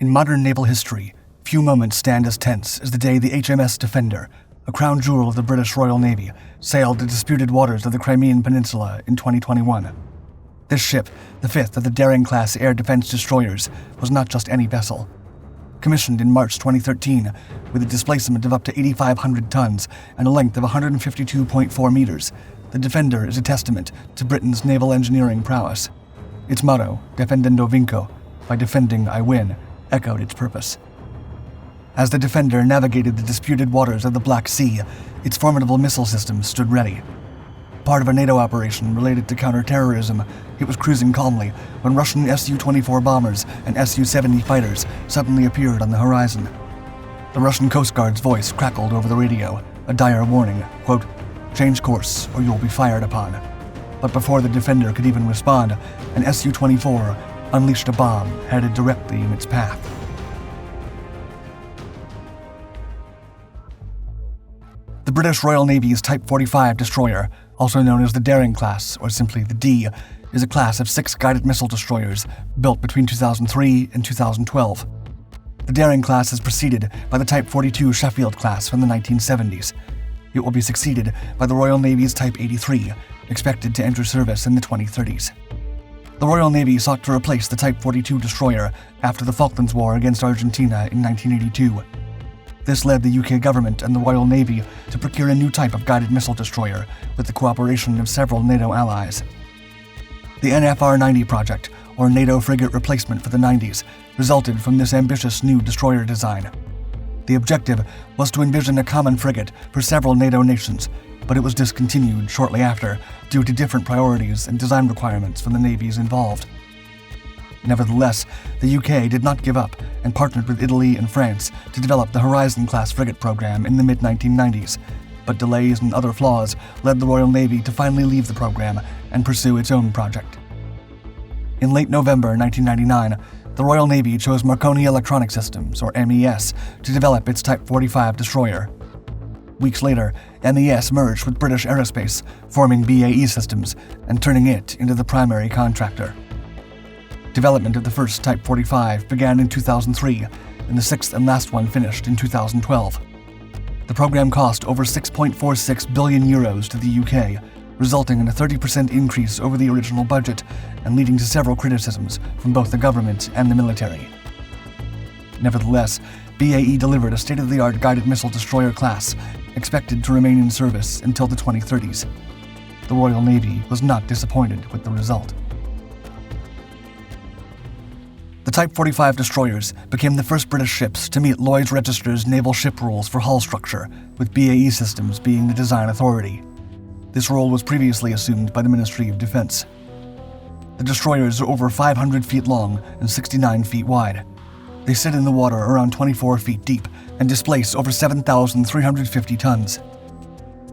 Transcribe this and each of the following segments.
In modern naval history, few moments stand as tense as the day the HMS Defender, a crown jewel of the British Royal Navy, sailed the disputed waters of the Crimean Peninsula in 2021. This ship, the fifth of the Daring-class air defense destroyers, was not just any vessel. Commissioned in March 2013, with a displacement of up to 8,500 tons and a length of 152.4 meters, the Defender is a testament to Britain's naval engineering prowess. Its motto, Defendendo Vinco, by defending I win, echoed its purpose. As the Defender navigated the disputed waters of the Black Sea, its formidable missile system stood ready. Part of a NATO operation related to counter-terrorism, it was cruising calmly when Russian Su-24 bombers and Su-70 fighters suddenly appeared on the horizon. The Russian Coast Guard's voice crackled over the radio, a dire warning, quote, "Change course or you'll be fired upon." But before the Defender could even respond, an Su-24 unleashed a bomb headed directly in its path. The British Royal Navy's Type 45 destroyer, also known as the Daring class, or simply the D, is a class of 6 guided missile destroyers built between 2003 and 2012. The Daring class is preceded by the Type 42 Sheffield class from the 1970s. It will be succeeded by the Royal Navy's Type 83, expected to enter service in the 2030s. The Royal Navy sought to replace the Type 42 destroyer after the Falklands War against Argentina in 1982. This led the UK government and the Royal Navy to procure a new type of guided missile destroyer with the cooperation of several NATO allies. The NFR-90 project, or NATO frigate replacement for the 90s, resulted from this ambitious new destroyer design. The objective was to envision a common frigate for several NATO nations, but it was discontinued shortly after due to different priorities and design requirements from the navies involved. Nevertheless, the UK did not give up and partnered with Italy and France to develop the Horizon-class frigate program in the mid-1990s, but delays and other flaws led the Royal Navy to finally leave the program and pursue its own project. In late November 1999, the Royal Navy chose Marconi Electronic Systems, or MES, to develop its Type 45 destroyer. Weeks later, MES merged with British Aerospace, forming BAE Systems and turning it into the primary contractor. Development of the first Type 45 began in 2003, and the sixth and last one finished in 2012. The program cost over €6.46 billion to the UK, resulting in a 30% increase over the original budget and leading to several criticisms from both the government and the military. Nevertheless, BAE delivered a state-of-the-art guided missile destroyer class, expected to remain in service until the 2030s. The Royal Navy was not disappointed with the result. The Type 45 destroyers became the first British ships to meet Lloyd's Register's naval ship rules for hull structure, with BAE Systems being the design authority. This role was previously assumed by the Ministry of Defence. The destroyers are over 500 feet long and 69 feet wide. They sit in the water around 24 feet deep and displace over 7,350 tons.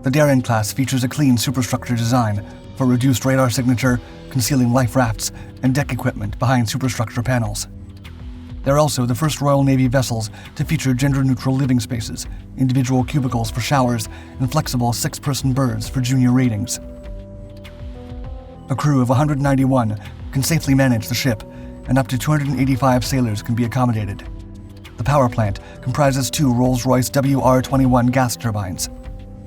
The Daring class features a clean superstructure design for reduced radar signature, concealing life rafts, and deck equipment behind superstructure panels. They're also the first Royal Navy vessels to feature gender-neutral living spaces, individual cubicles for showers, and flexible 6-person berths for junior ratings. A crew of 191 can safely manage the ship, and up to 285 sailors can be accommodated. The power plant comprises 2 Rolls-Royce WR-21 gas turbines,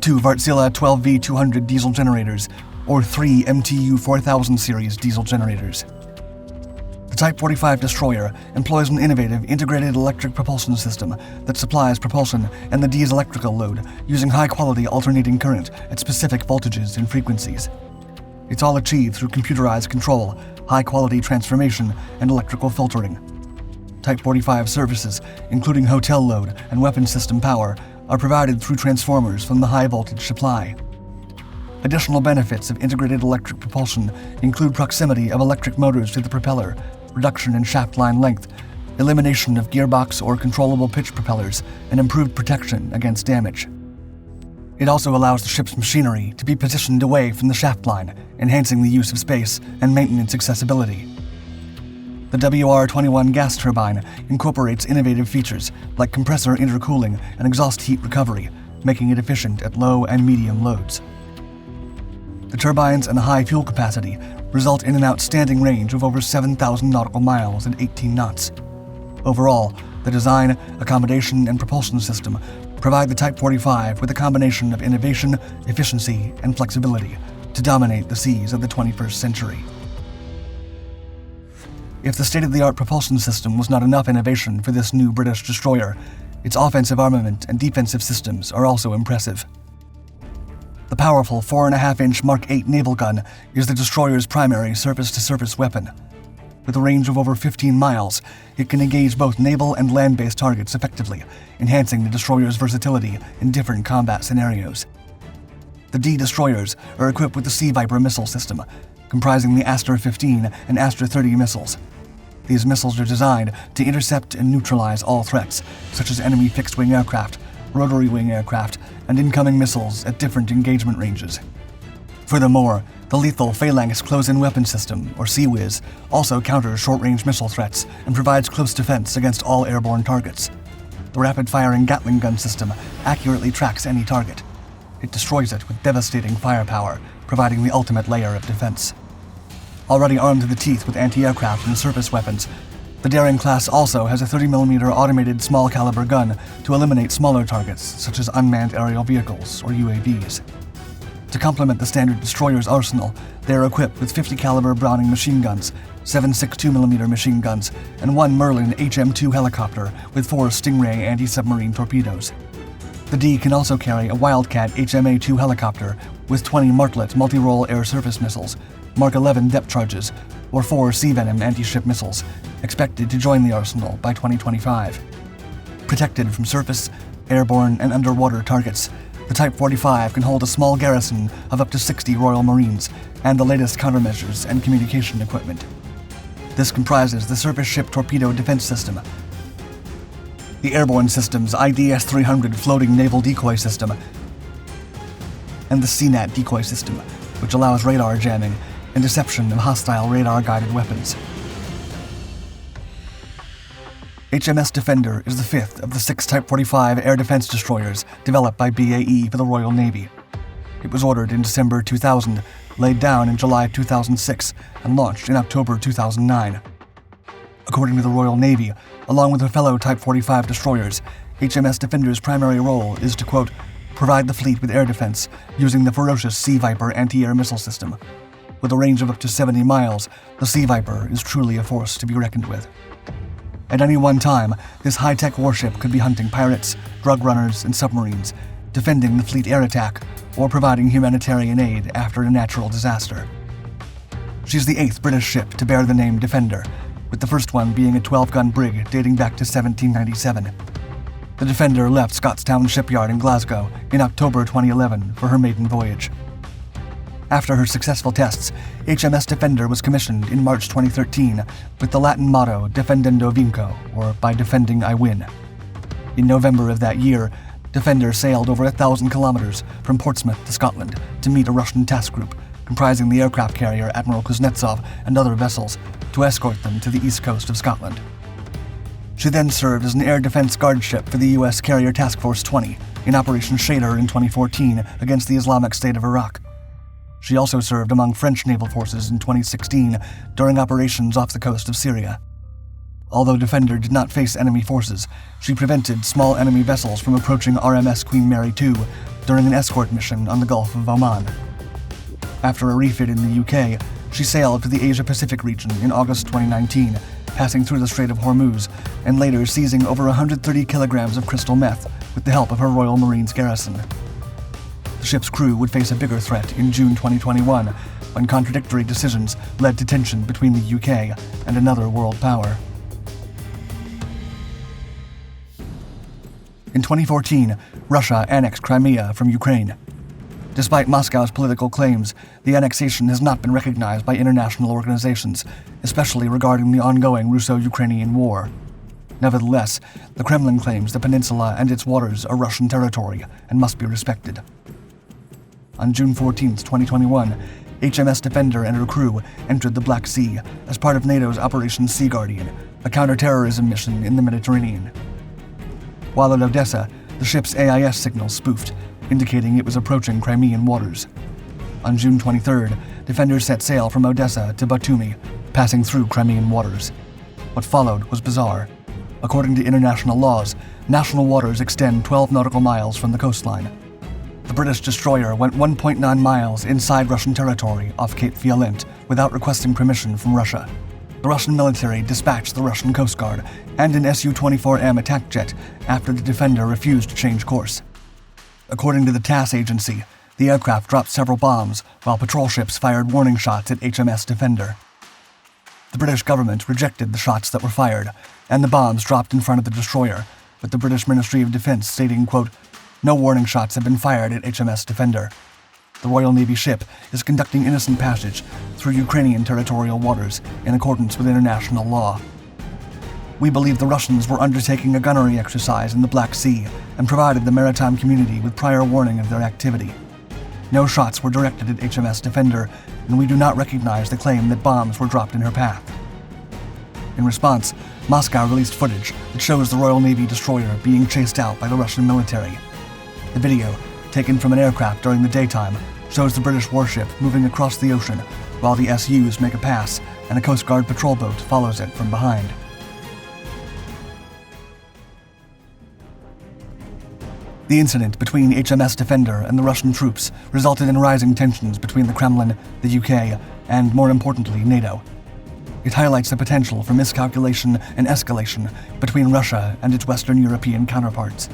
2 Wärtsilä 12V200 diesel generators, or 3 MTU 4000 series diesel generators. The Type 45 destroyer employs an innovative integrated electric propulsion system that supplies propulsion and the D's electrical load using high-quality alternating current at specific voltages and frequencies. It's all achieved through computerized control, high-quality transformation, and electrical filtering. Type 45 services, including hotel load and weapon system power, are provided through transformers from the high-voltage supply. Additional benefits of integrated electric propulsion include proximity of electric motors to the propeller, reduction in shaft line length, elimination of gearbox or controllable pitch propellers, and improved protection against damage. It also allows the ship's machinery to be positioned away from the shaft line, enhancing the use of space and maintenance accessibility. The WR-21 gas turbine incorporates innovative features like compressor intercooling and exhaust heat recovery, making it efficient at low and medium loads. The turbines and the high fuel capacity result in an outstanding range of over 7,000 nautical miles at 18 knots. Overall, the design, accommodation, and propulsion system provide the Type 45 with a combination of innovation, efficiency, and flexibility to dominate the seas of the 21st century. If the state-of-the-art propulsion system was not enough innovation for this new British destroyer, its offensive armament and defensive systems are also impressive. The powerful 4.5-inch Mark 8 naval gun is the destroyer's primary surface-to-surface weapon. With a range of over 15 miles, it can engage both naval and land-based targets effectively, enhancing the destroyer's versatility in different combat scenarios. The D destroyers are equipped with the Sea Viper missile system, comprising the Aster 15 and Aster 30 missiles. These missiles are designed to intercept and neutralize all threats, such as enemy fixed-wing aircraft, rotary-wing aircraft, and incoming missiles at different engagement ranges. Furthermore, the lethal Phalanx Close-In Weapon System, or CWIS, also counters short-range missile threats and provides close defense against all airborne targets. The rapid-firing Gatling gun system accurately tracks any target. It destroys it with devastating firepower, providing the ultimate layer of defense. Already armed to the teeth with anti-aircraft and surface weapons, the Daring class also has a 30mm automated small-caliber gun to eliminate smaller targets, such as unmanned aerial vehicles, or UAVs. To complement the standard destroyer's arsenal, they are equipped with 50-caliber Browning machine guns, 7 6.2mm machine guns, and 1 Merlin HM-2 helicopter with 4 Stingray anti-submarine torpedoes. The D can also carry a Wildcat HMA-2 helicopter with 20 Martlet multi-role air surface missiles, Mark 11 depth charges, or 4 Sea Venom anti-ship missiles, expected to join the arsenal by 2025. Protected from surface, airborne, and underwater targets, the Type 45 can hold a small garrison of up to 60 Royal Marines and the latest countermeasures and communication equipment. This comprises the Surface Ship Torpedo Defense System, the Airborne Systems IDS-300 Floating Naval Decoy System, and the CNAT Decoy System, which allows radar jamming and deception of hostile radar-guided weapons. HMS Defender is the fifth of the 6 Type 45 air defense destroyers developed by BAE for the Royal Navy. It was ordered in December 2000, laid down in July 2006, and launched in October 2009. According to the Royal Navy, along with her fellow Type 45 destroyers, HMS Defender's primary role is to, quote, provide the fleet with air defense using the ferocious Sea Viper anti-air missile system. With a range of up to 70 miles, the Sea Viper is truly a force to be reckoned with. At any one time, this high-tech warship could be hunting pirates, drug runners, and submarines, defending the fleet air attack, or providing humanitarian aid after a natural disaster. She's the 8th British ship to bear the name Defender, with the first one being a 12-gun brig dating back to 1797. The Defender left Scottstown Shipyard in Glasgow in October 2011 for her maiden voyage. After her successful tests, HMS Defender was commissioned in March 2013 with the Latin motto Defendendo Vinco, or by defending I win. In November of that year, Defender sailed over 1,000 kilometers from Portsmouth to Scotland to meet a Russian task group comprising the aircraft carrier Admiral Kuznetsov and other vessels to escort them to the east coast of Scotland. She then served as an air defense guard ship for the U.S. Carrier Task Force 20 in Operation Shader in 2014 against the Islamic State of Iraq. She also served among French naval forces in 2016 during operations off the coast of Syria. Although Defender did not face enemy forces, she prevented small enemy vessels from approaching RMS Queen Mary II during an escort mission on the Gulf of Oman. After a refit in the UK, she sailed to the Asia-Pacific region in August 2019, passing through the Strait of Hormuz, and later seizing over 130 kilograms of crystal meth with the help of her Royal Marines garrison. The ship's crew would face a bigger threat in June 2021, when contradictory decisions led to tension between the UK and another world power. In 2014, Russia annexed Crimea from Ukraine. Despite Moscow's political claims, the annexation has not been recognized by international organizations, especially regarding the ongoing Russo-Ukrainian war. Nevertheless, the Kremlin claims the peninsula and its waters are Russian territory and must be respected. On June 14, 2021, HMS Defender and her crew entered the Black Sea as part of NATO's Operation Sea Guardian, a counter-terrorism mission in the Mediterranean. While at Odessa, the ship's AIS signal spoofed, indicating it was approaching Crimean waters. On June 23rd, Defender set sail from Odessa to Batumi, passing through Crimean waters. What followed was bizarre. According to international laws, national waters extend 12 nautical miles from the coastline. The British destroyer went 1.9 miles inside Russian territory off Cape Violent without requesting permission from Russia. The Russian military dispatched the Russian Coast Guard and an Su-24M attack jet after the Defender refused to change course. According to the TASS agency, the aircraft dropped several bombs while patrol ships fired warning shots at HMS Defender. The British government rejected the shots that were fired, and the bombs dropped in front of the destroyer, with the British Ministry of Defence stating, quote, "No warning shots have been fired at HMS Defender. The Royal Navy ship is conducting innocent passage through Ukrainian territorial waters in accordance with international law. We believe the Russians were undertaking a gunnery exercise in the Black Sea and provided the maritime community with prior warning of their activity. No shots were directed at HMS Defender, and we do not recognize the claim that bombs were dropped in her path." In response, Moscow released footage that shows the Royal Navy destroyer being chased out by the Russian military. The video, taken from an aircraft during the daytime, shows the British warship moving across the ocean while the SUs make a pass and a Coast Guard patrol boat follows it from behind. The incident between HMS Defender and the Russian troops resulted in rising tensions between the Kremlin, the UK, and, more importantly, NATO. It highlights the potential for miscalculation and escalation between Russia and its Western European counterparts.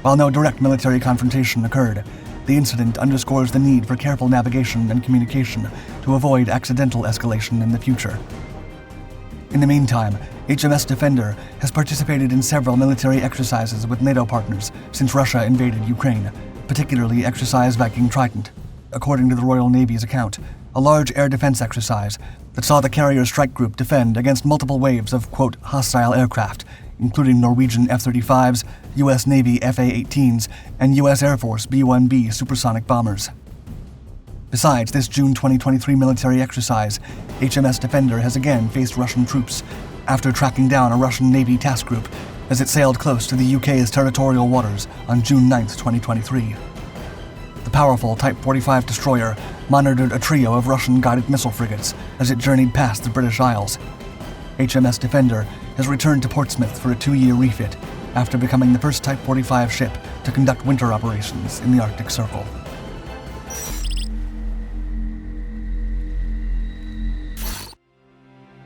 While no direct military confrontation occurred, the incident underscores the need for careful navigation and communication to avoid accidental escalation in the future. In the meantime, HMS Defender has participated in several military exercises with NATO partners since Russia invaded Ukraine, particularly Exercise Viking Trident. According to the Royal Navy's account, a large air defense exercise that saw the carrier strike group defend against multiple waves of, quote, hostile aircraft, including Norwegian F-35s, U.S. Navy FA-18s, and U.S. Air Force B-1B supersonic bombers. Besides this June 2023 military exercise, HMS Defender has again faced Russian troops after tracking down a Russian Navy task group as it sailed close to the UK's territorial waters on June 9, 2023. The powerful Type 45 destroyer monitored a trio of Russian guided missile frigates as it journeyed past the British Isles. HMS Defender has returned to Portsmouth for a 2-year refit after becoming the first Type 45 ship to conduct winter operations in the Arctic Circle.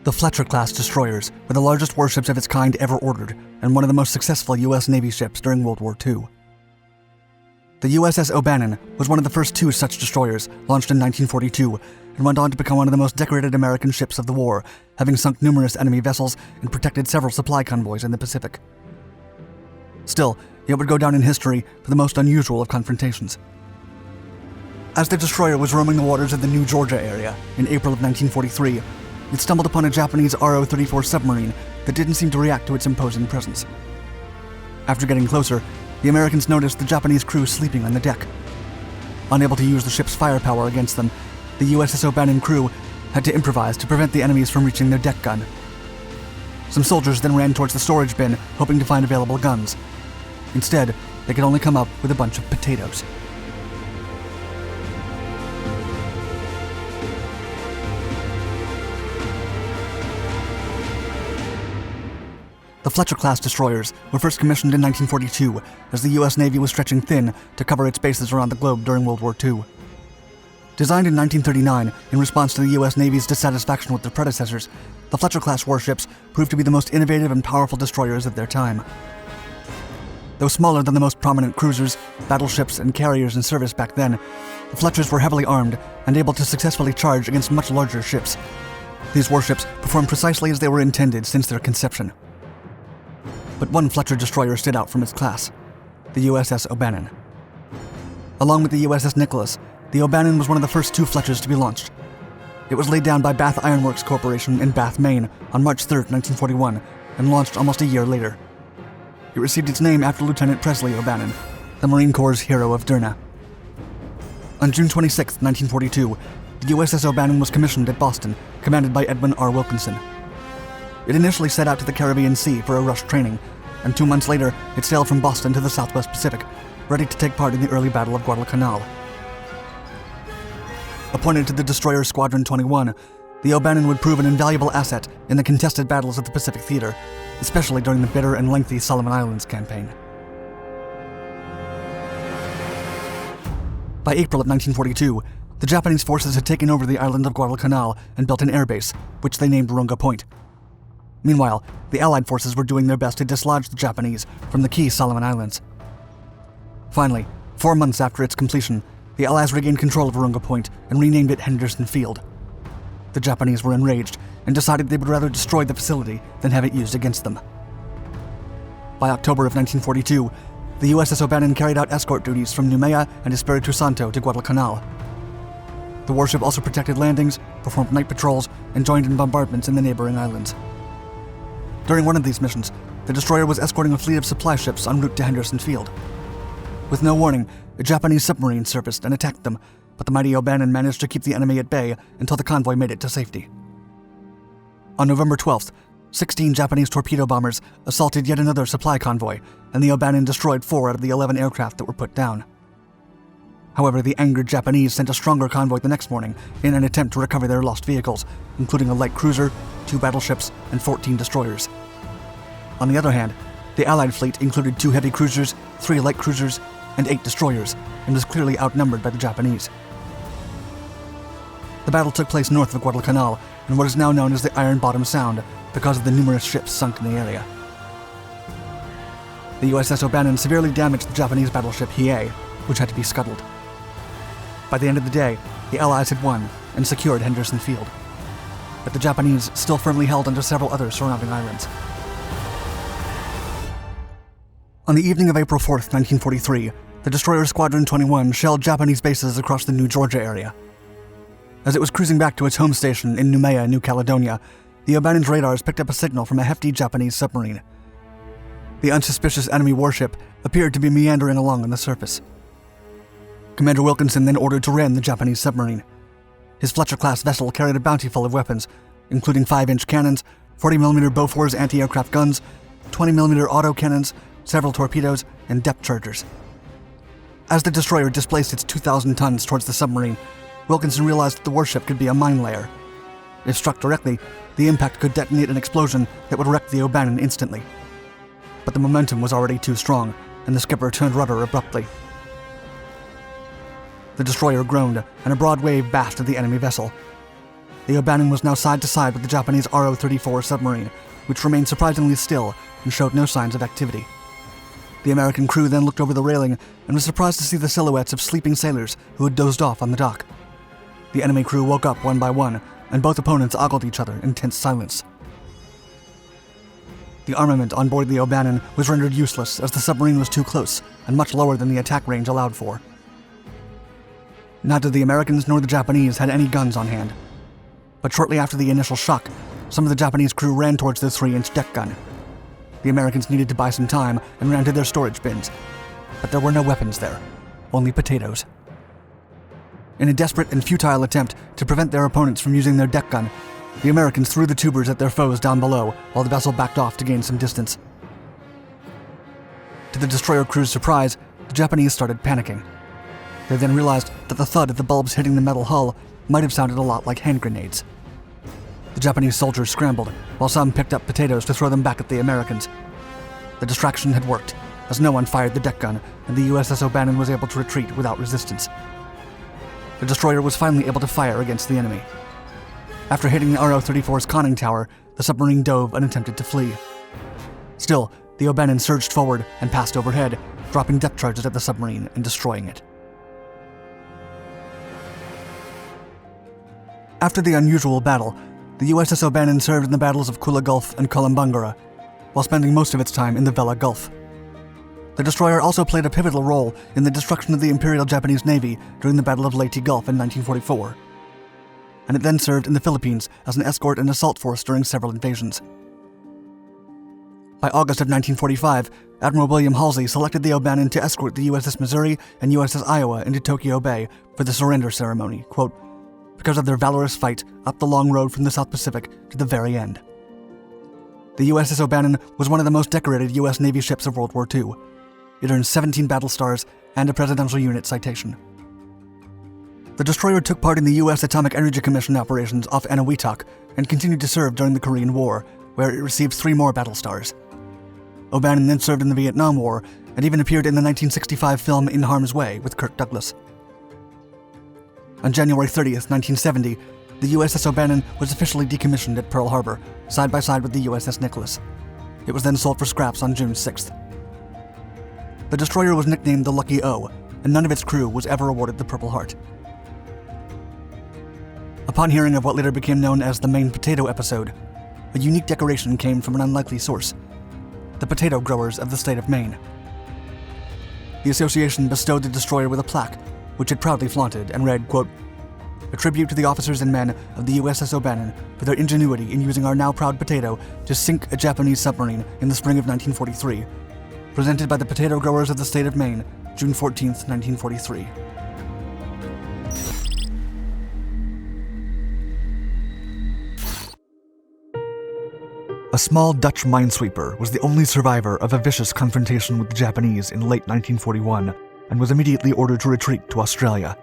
The Fletcher-class destroyers were the largest warships of its kind ever ordered and one of the most successful U.S. Navy ships during World War II. The USS O'Bannon was one of the first 2 such destroyers, launched in 1942, and went on to become one of the most decorated American ships of the war, having sunk numerous enemy vessels and protected several supply convoys in the Pacific. Still, it would go down in history for the most unusual of confrontations. As the destroyer was roaming the waters of the New Georgia area in April of 1943, it stumbled upon a Japanese RO-34 submarine that didn't seem to react to its imposing presence. After getting closer, the Americans noticed the Japanese crew sleeping on the deck. Unable to use the ship's firepower against them, the USS O'Bannon crew had to improvise to prevent the enemies from reaching their deck gun. Some soldiers then ran towards the storage bin, hoping to find available guns. Instead, they could only come up with a bunch of potatoes. The Fletcher-class destroyers were first commissioned in 1942 as the U.S. Navy was stretching thin to cover its bases around the globe during World War II. Designed in 1939 in response to the U.S. Navy's dissatisfaction with their predecessors, the Fletcher-class warships proved to be the most innovative and powerful destroyers of their time. Though smaller than the most prominent cruisers, battleships, and carriers in service back then, the Fletchers were heavily armed and able to successfully charge against much larger ships. These warships performed precisely as they were intended since their conception. But one Fletcher destroyer stood out from its class, the USS O'Bannon. Along with the USS Nicholas, the O'Bannon was one of the first 2 Fletchers to be launched. It was laid down by Bath Iron Works Corporation in Bath, Maine on March 3, 1941, and launched almost a year later. It received its name after Lieutenant Presley O'Bannon, the Marine Corps' hero of Derna. On June 26, 1942, the USS O'Bannon was commissioned at Boston, commanded by Edwin R. Wilkinson. It initially set out to the Caribbean Sea for a rush training, and 2 months later, it sailed from Boston to the Southwest Pacific, ready to take part in the early Battle of Guadalcanal. Appointed to the destroyer Squadron 21, The O'Bannon would prove an invaluable asset in the contested battles of the Pacific Theater, especially during the bitter and lengthy Solomon Islands campaign. By April of 1942, the Japanese forces had taken over the island of Guadalcanal and built an airbase, which they named Runga Point. Meanwhile, the Allied forces were doing their best to dislodge the Japanese from the key Solomon Islands. Finally, 4 months after its completion, the Allies regained control of Runga Point and renamed it Henderson Field. The Japanese were enraged and decided they would rather destroy the facility than have it used against them. By October of 1942, the USS O'Bannon carried out escort duties from Noumea and Espiritu Santo to Guadalcanal. The warship also protected landings, performed night patrols, and joined in bombardments in the neighboring islands. During one of these missions, the destroyer was escorting a fleet of supply ships en route to Henderson Field. With no warning, a Japanese submarine surfaced and attacked them, but the mighty O'Bannon managed to keep the enemy at bay until the convoy made it to safety. On November 12th, 16 Japanese torpedo bombers assaulted yet another supply convoy, and the O'Bannon destroyed 4 out of the 11 aircraft that were put down. However, the angered Japanese sent a stronger convoy the next morning in an attempt to recover their lost vehicles, including a light cruiser, 2 battleships, and 14 destroyers. On the other hand, the Allied fleet included 2 heavy cruisers, 3 light cruisers, and 8 destroyers, and was clearly outnumbered by the Japanese. The battle took place north of Guadalcanal in what is now known as the Iron Bottom Sound because of the numerous ships sunk in the area. The USS O'Bannon severely damaged the Japanese battleship Hiei, which had to be scuttled. By the end of the day, the Allies had won and secured Henderson Field, but the Japanese still firmly held onto several other surrounding islands. On the evening of April 4th, 1943, the destroyer Squadron 21 shelled Japanese bases across the New Georgia area. As it was cruising back to its home station in Noumea, New Caledonia, the O'Bannon's radars picked up a signal from a hefty Japanese submarine. The unsuspicious enemy warship appeared to be meandering along on the surface. Commander Wilkinson then ordered to ram the Japanese submarine. His Fletcher-class vessel carried a bounty full of weapons, including 5-inch cannons, 40mm Bofors anti-aircraft guns, 20mm autocannons, several torpedoes, and depth chargers. As the destroyer displaced its 2,000 tons towards the submarine, Wilkinson realized that the warship could be a mine layer. If struck directly, the impact could detonate an explosion that would wreck the O'Bannon instantly. But the momentum was already too strong, and the skipper turned rudder abruptly. The destroyer groaned, and a broad wave bashed at the enemy vessel. The O'Bannon was now side to side with the Japanese RO-34 submarine, which remained surprisingly still and showed no signs of activity. The American crew then looked over the railing and was surprised to see the silhouettes of sleeping sailors who had dozed off on the dock. The enemy crew woke up one by one, and both opponents ogled each other in tense silence. The armament on board the O'Bannon was rendered useless as the submarine was too close and much lower than the attack range allowed for. Neither the Americans nor the Japanese had any guns on hand. But shortly after the initial shock, some of the Japanese crew ran towards the 3-inch deck gun. The Americans needed to buy some time and ran to their storage bins. But there were no weapons there, only potatoes. In a desperate and futile attempt to prevent their opponents from using their deck gun, the Americans threw the tubers at their foes down below while the vessel backed off to gain some distance. To the destroyer crew's surprise, the Japanese started panicking. They then realized that the thud of the bulbs hitting the metal hull might have sounded a lot like hand grenades. The Japanese soldiers scrambled, while some picked up potatoes to throw them back at the Americans. The distraction had worked, as no one fired the deck gun, and the USS O'Bannon was able to retreat without resistance. The destroyer was finally able to fire against the enemy. After hitting the RO-34's conning tower, the submarine dove and attempted to flee. Still, the O'Bannon surged forward and passed overhead, dropping depth charges at the submarine and destroying it. After the unusual battle, the USS O'Bannon served in the battles of Kula Gulf and Kolombangara, while spending most of its time in the Vela Gulf. The destroyer also played a pivotal role in the destruction of the Imperial Japanese Navy during the Battle of Leyte Gulf in 1944, and it then served in the Philippines as an escort and assault force during several invasions. By August of 1945, Admiral William Halsey selected the O'Bannon to escort the USS Missouri and USS Iowa into Tokyo Bay for the surrender ceremony, quote, because of their valorous fight up the long road from the South Pacific to the very end. The USS O'Bannon was one of the most decorated U.S. Navy ships of World War II. It earned 17 battle stars and a Presidential Unit citation. The destroyer took part in the U.S. Atomic Energy Commission operations off Eniwetok and continued to serve during the Korean War, where it received 3 more battle stars. O'Bannon then served in the Vietnam War and even appeared in the 1965 film In Harm's Way with Kirk Douglas. On January 30th, 1970, the USS O'Bannon was officially decommissioned at Pearl Harbor, side by side with the USS Nicholas. It was then sold for scraps on June 6th. The destroyer was nicknamed the Lucky O, and none of its crew was ever awarded the Purple Heart. Upon hearing of what later became known as the Maine Potato episode, a unique decoration came from an unlikely source: the potato growers of the state of Maine. The association bestowed the destroyer with a plaque, which it proudly flaunted and read, quote, "A tribute to the officers and men of the USS O'Bannon for their ingenuity in using our now proud potato to sink a Japanese submarine in the spring of 1943. Presented by the potato growers of the state of Maine, June 14th, 1943. A small Dutch minesweeper was the only survivor of a vicious confrontation with the Japanese in late 1941 and was immediately ordered to retreat to Australia.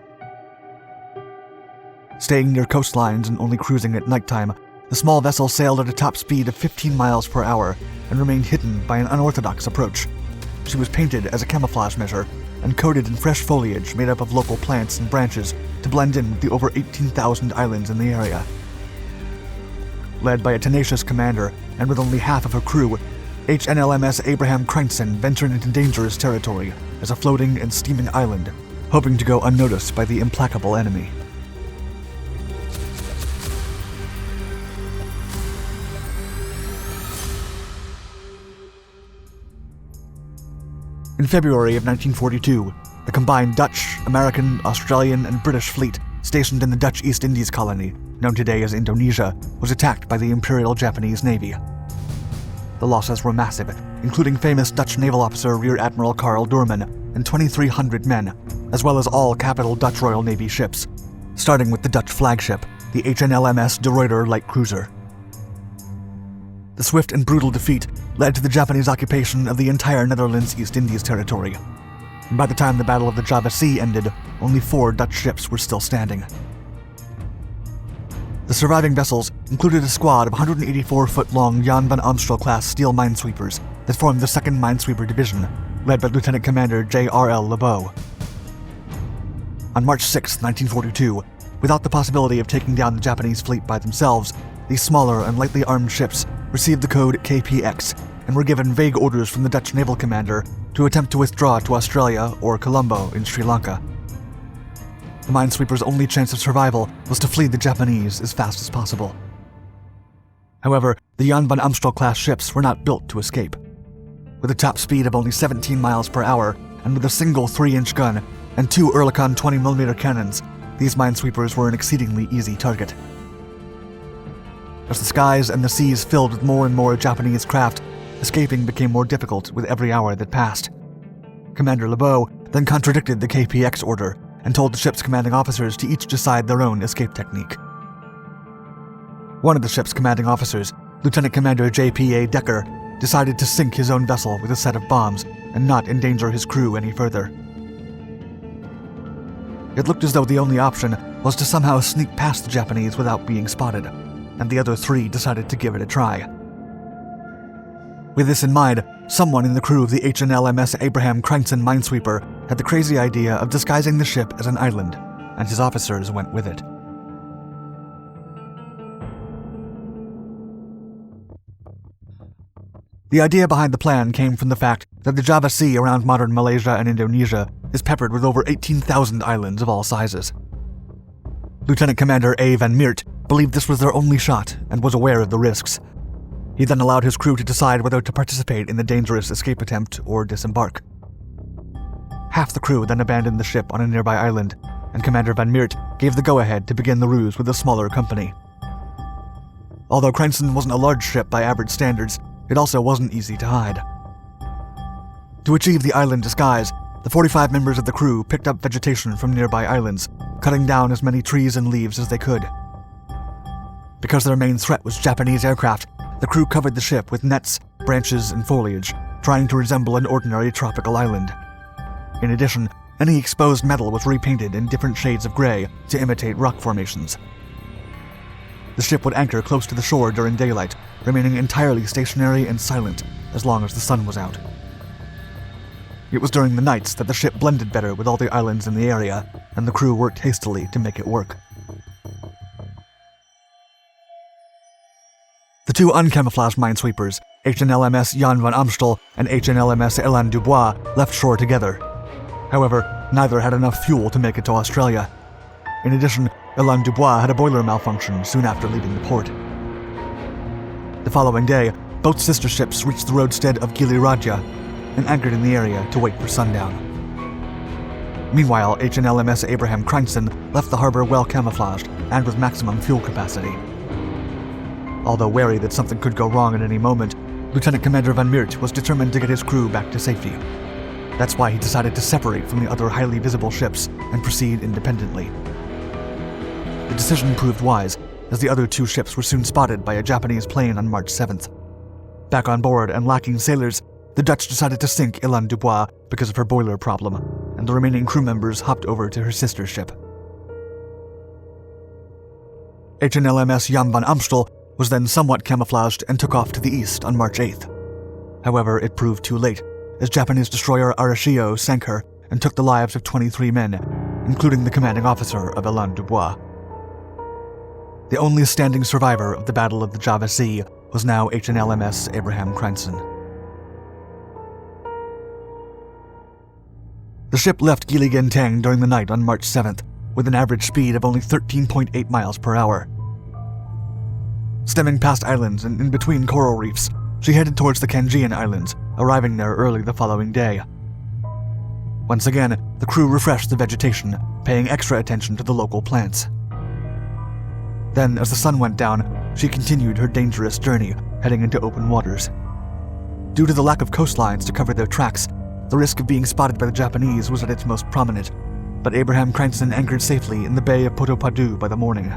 Staying near coastlines and only cruising at nighttime, the small vessel sailed at a top speed of 15 miles per hour and remained hidden by an unorthodox approach. She was painted as a camouflage measure and coated in fresh foliage made up of local plants and branches to blend in with the over 18,000 islands in the area. Led by a tenacious commander and with only half of her crew, HNLMS Abraham Cranston ventured into dangerous territory as a floating and steaming island, hoping to go unnoticed by the implacable enemy. In February of 1942, the combined Dutch, American, Australian, and British fleet stationed in the Dutch East Indies colony, known today as Indonesia, was attacked by the Imperial Japanese Navy. The losses were massive, including famous Dutch naval officer Rear Admiral Karl Doorman and 2,300 men, as well as all capital Dutch Royal Navy ships, starting with the Dutch flagship, the HNLMS De Ruyter light cruiser. The swift and brutal defeat led to the Japanese occupation of the entire Netherlands East Indies territory, and by the time the Battle of the Java Sea ended, only 4 Dutch ships were still standing. The surviving vessels included a squad of 184-foot-long Jan van Amstel-class steel minesweepers that formed the 2nd Minesweeper Division, led by Lieutenant Commander J.R.L. LeBeau. On March 6, 1942, without the possibility of taking down the Japanese fleet by themselves, these smaller and lightly armed ships received the code KPX and were given vague orders from the Dutch naval commander to attempt to withdraw to Australia or Colombo in Sri Lanka. The minesweeper's only chance of survival was to flee the Japanese as fast as possible. However, the Jan van Amstel-class ships were not built to escape. With a top speed of only 17 miles per hour and with a single 3-inch gun and 2 Oerlikon 20mm cannons, these minesweepers were an exceedingly easy target. As the skies and the seas filled with more and more Japanese craft, escaping became more difficult with every hour that passed. Commander LeBeau then contradicted the KPX order and told the ship's commanding officers to each decide their own escape technique. One of the ship's commanding officers, Lieutenant Commander J.P.A. Decker, decided to sink his own vessel with a set of bombs and not endanger his crew any further. It looked as though the only option was to somehow sneak past the Japanese without being spotted, and the other 3 decided to give it a try. With this in mind, someone in the crew of the HNLMS Abraham Cranston minesweeper had the crazy idea of disguising the ship as an island, and his officers went with it. The idea behind the plan came from the fact that the Java Sea around modern Malaysia and Indonesia is peppered with over 18,000 islands of all sizes. Lieutenant Commander A. van Meert believed this was their only shot and was aware of the risks. He then allowed his crew to decide whether to participate in the dangerous escape attempt or disembark. Half the crew then abandoned the ship on a nearby island, and Commander van Meert gave the go-ahead to begin the ruse with a smaller company. Although Cranston wasn't a large ship by average standards, it also wasn't easy to hide. To achieve the island disguise, the 45 members of the crew picked up vegetation from nearby islands, cutting down as many trees and leaves as they could. Because their main threat was Japanese aircraft, the crew covered the ship with nets, branches, and foliage, trying to resemble an ordinary tropical island. In addition, Any exposed metal was repainted in different shades of gray to imitate rock formations. The ship would anchor close to the shore during daylight, remaining entirely stationary and silent as long as the sun was out. It was during the nights that the ship blended better with all the islands in the area, and the crew worked hastily to make it work. The two uncamouflaged minesweepers, HNLMS Jan van Amstel and HNLMS Elan Dubois, left shore together. However, neither had enough fuel to make it to Australia. In addition, Elan Dubois had a boiler malfunction soon after leaving the port. The following day, both sister ships reached the roadstead of Gili Raja and anchored in the area to wait for sundown. Meanwhile, HNLMS Abraham Cranston left the harbor well camouflaged and with maximum fuel capacity. Although wary that something could go wrong at any moment, Lieutenant Commander Van Meert was determined to get his crew back to safety. That's why he decided to separate from the other highly visible ships and proceed independently. The decision proved wise, as the other two ships were soon spotted by a Japanese plane on March 7th. Back on board and lacking sailors, the Dutch decided to sink Elan Dubois because of her boiler problem, and the remaining crew members hopped over to her sister ship. HNLMS Jan van Amstel was then somewhat camouflaged and took off to the east on March 8th. However, it proved too late, as Japanese destroyer Arashio sank her and took the lives of 23 men, including the commanding officer of Elan Dubois. The only standing survivor of the Battle of the Java Sea was now HNLMS Abraham Cranston. The ship left Gili-Genteng during the night on March 7th, with an average speed of only 13.8 miles per hour. Stemming past islands and in between coral reefs, she headed towards the Kangean Islands, arriving there early the following day. Once again, the crew refreshed the vegetation, paying extra attention to the local plants. Then, as the sun went down, she continued her dangerous journey, heading into open waters. Due to the lack of coastlines to cover their tracks, the risk of being spotted by the Japanese was at its most prominent, but Abraham Cranston anchored safely in the Bay of Potopadu by the morning.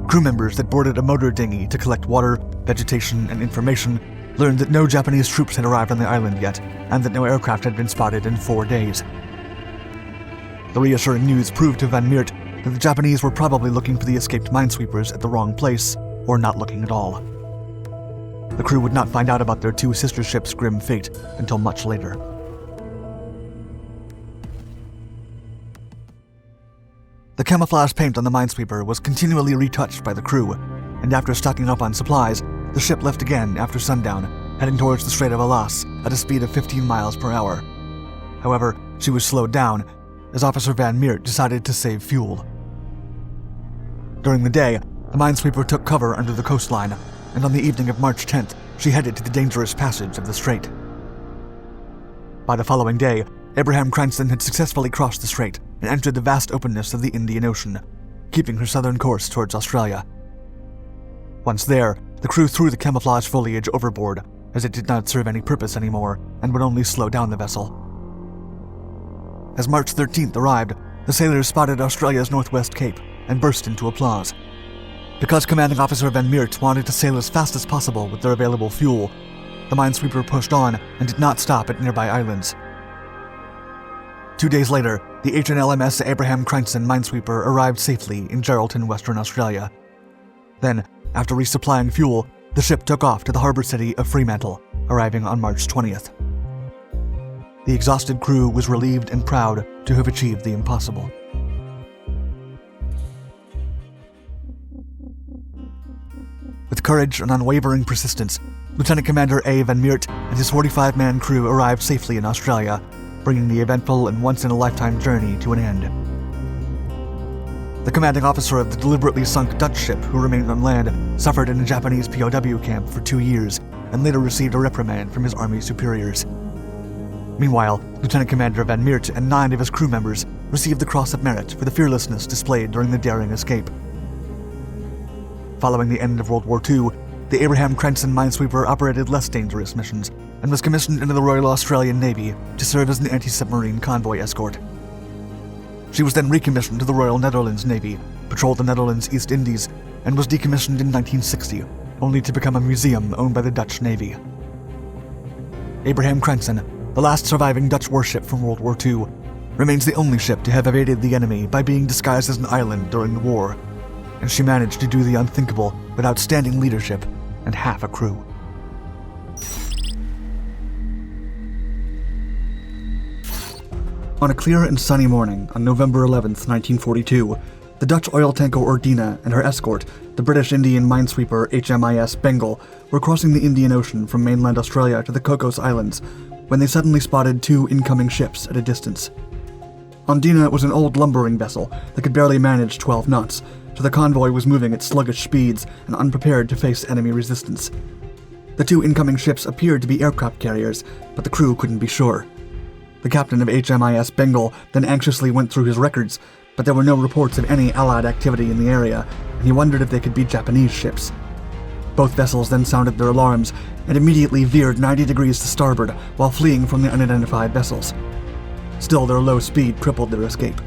Crew members that boarded a motor dinghy to collect water, vegetation, and information learned that no Japanese troops had arrived on the island yet, and that no aircraft had been spotted in 4 days. The reassuring news proved to Van Meert that the Japanese were probably looking for the escaped minesweepers at the wrong place, or not looking at all. The crew would not find out about their two sister ships' grim fate until much later. The camouflage paint on the minesweeper was continually retouched by the crew, and after stocking up on supplies, the ship left again after sundown, heading towards the Strait of Alas at a speed of 15 miles per hour. However, she was slowed down, as Officer Van Meert decided to save fuel. During the day, the minesweeper took cover under the coastline, and on the evening of March 10th, she headed to the dangerous passage of the strait. By the following day, Abraham Cranston had successfully crossed the strait and entered the vast openness of the Indian Ocean, keeping her southern course towards Australia. Once there, the crew threw the camouflage foliage overboard, as it did not serve any purpose anymore and would only slow down the vessel. As March 13th arrived, the sailors spotted Australia's northwest cape and burst into applause. Because Commanding Officer Van Meert wanted to sail as fast as possible with their available fuel, the minesweeper pushed on and did not stop at nearby islands. 2 days later, the HNLMS Abraham Cranston minesweeper arrived safely in Geraldton, Western Australia. Then, after resupplying fuel, the ship took off to the harbour city of Fremantle, arriving on March 20th. The exhausted crew was relieved and proud to have achieved the impossible. With courage and unwavering persistence, Lieutenant Commander A. Van Meert and his 45-man crew arrived safely in Australia, bringing the eventful and once-in-a-lifetime journey to an end. The commanding officer of the deliberately sunk Dutch ship who remained on land suffered in a Japanese POW camp for 2 years and later received a reprimand from his army superiors. Meanwhile, Lieutenant Commander Van Meert and 9 of his crew members received the Cross of Merit for the fearlessness displayed during the daring escape. Following the end of World War II, the Abraham Cranston minesweeper operated less dangerous missions and was commissioned into the Royal Australian Navy to serve as an anti-submarine convoy escort. She was then recommissioned to the Royal Netherlands Navy, patrolled the Netherlands East Indies, and was decommissioned in 1960, only to become a museum owned by the Dutch Navy. Abraham Cranston, the last surviving Dutch warship from World War II, remains the only ship to have evaded the enemy by being disguised as an island during the war, and she managed to do the unthinkable with outstanding leadership and half a crew. On a clear and sunny morning on November 11th, 1942, the Dutch oil tanker Ordina and her escort, the British Indian minesweeper HMIS Bengal, were crossing the Indian Ocean from mainland Australia to the Cocos Islands when they suddenly spotted two incoming ships at a distance. Ondina was an old lumbering vessel that could barely manage 12 knots, so the convoy was moving at sluggish speeds and unprepared to face enemy resistance. The two incoming ships appeared to be aircraft carriers, but the crew couldn't be sure. The captain of HMIS Bengal then anxiously went through his records, but there were no reports of any Allied activity in the area, and he wondered if they could be Japanese ships. Both vessels then sounded their alarms and immediately veered 90 degrees to starboard while fleeing from the unidentified vessels. Still, their low speed crippled their escape.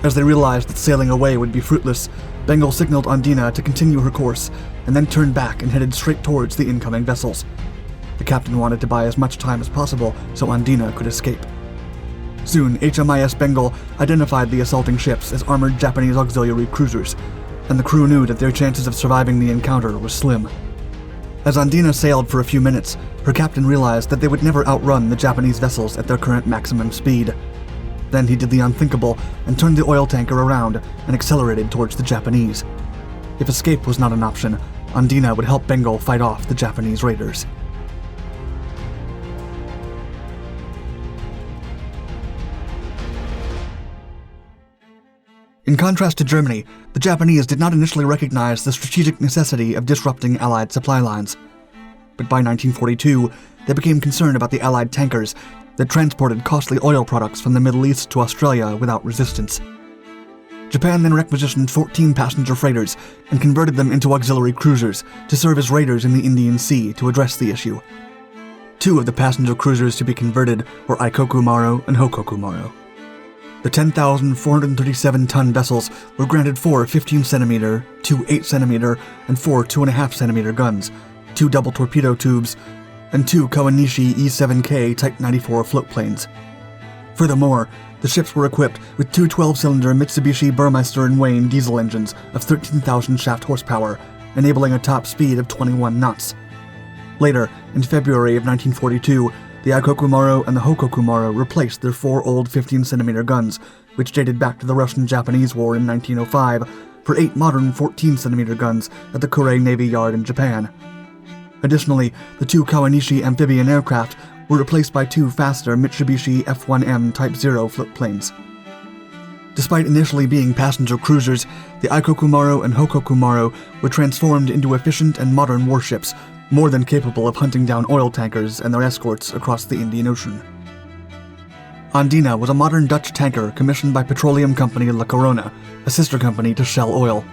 As they realized that sailing away would be fruitless, Bengal signaled Ondina to continue her course and then turned back and headed straight towards the incoming vessels. The captain wanted to buy as much time as possible so Ondina could escape. Soon, HMIS Bengal identified the assaulting ships as armored Japanese auxiliary cruisers, and the crew knew that their chances of surviving the encounter were slim. As Ondina sailed for a few minutes, her captain realized that they would never outrun the Japanese vessels at their current maximum speed. Then he did the unthinkable and turned the oil tanker around and accelerated towards the Japanese. If escape was not an option, Ondina would help Bengal fight off the Japanese raiders. In contrast to Germany, the Japanese did not initially recognize the strategic necessity of disrupting Allied supply lines. But by 1942, they became concerned about the Allied tankers that transported costly oil products from the Middle East to Australia without resistance. Japan then requisitioned 14 passenger freighters and converted them into auxiliary cruisers to serve as raiders in the Indian Sea to address the issue. Two of the passenger cruisers to be converted were Ikoku Maru and Hokoku Maru. The 10,437-ton vessels were granted 4 15-centimeter, 2 8-centimeter, and 4 2.5-centimeter guns, 2 double torpedo tubes, and 2 Kawanishi E-7K Type 94 floatplanes. Furthermore, the ships were equipped with 2 12-cylinder Mitsubishi Burmeister & Wain diesel engines of 13,000 shaft horsepower, enabling a top speed of 21 knots. Later, in February of 1942, the Ikoku Maru and the Hokoku Maru replaced their 4 old 15-centimeter guns, which dated back to the Russian-Japanese War in 1905, for 8 modern 14-centimeter guns at the Kure Navy Yard in Japan. Additionally, the 2 Kawanishi amphibian aircraft were replaced by 2 faster Mitsubishi F-1M Type 0 floatplanes. Despite initially being passenger cruisers, the Ikoku Maru and Hokoku Maru were transformed into efficient and modern warships, more than capable of hunting down oil tankers and their escorts across the Indian Ocean. Ondina was a modern Dutch tanker commissioned by petroleum company La Corona, a sister company to Shell Oil.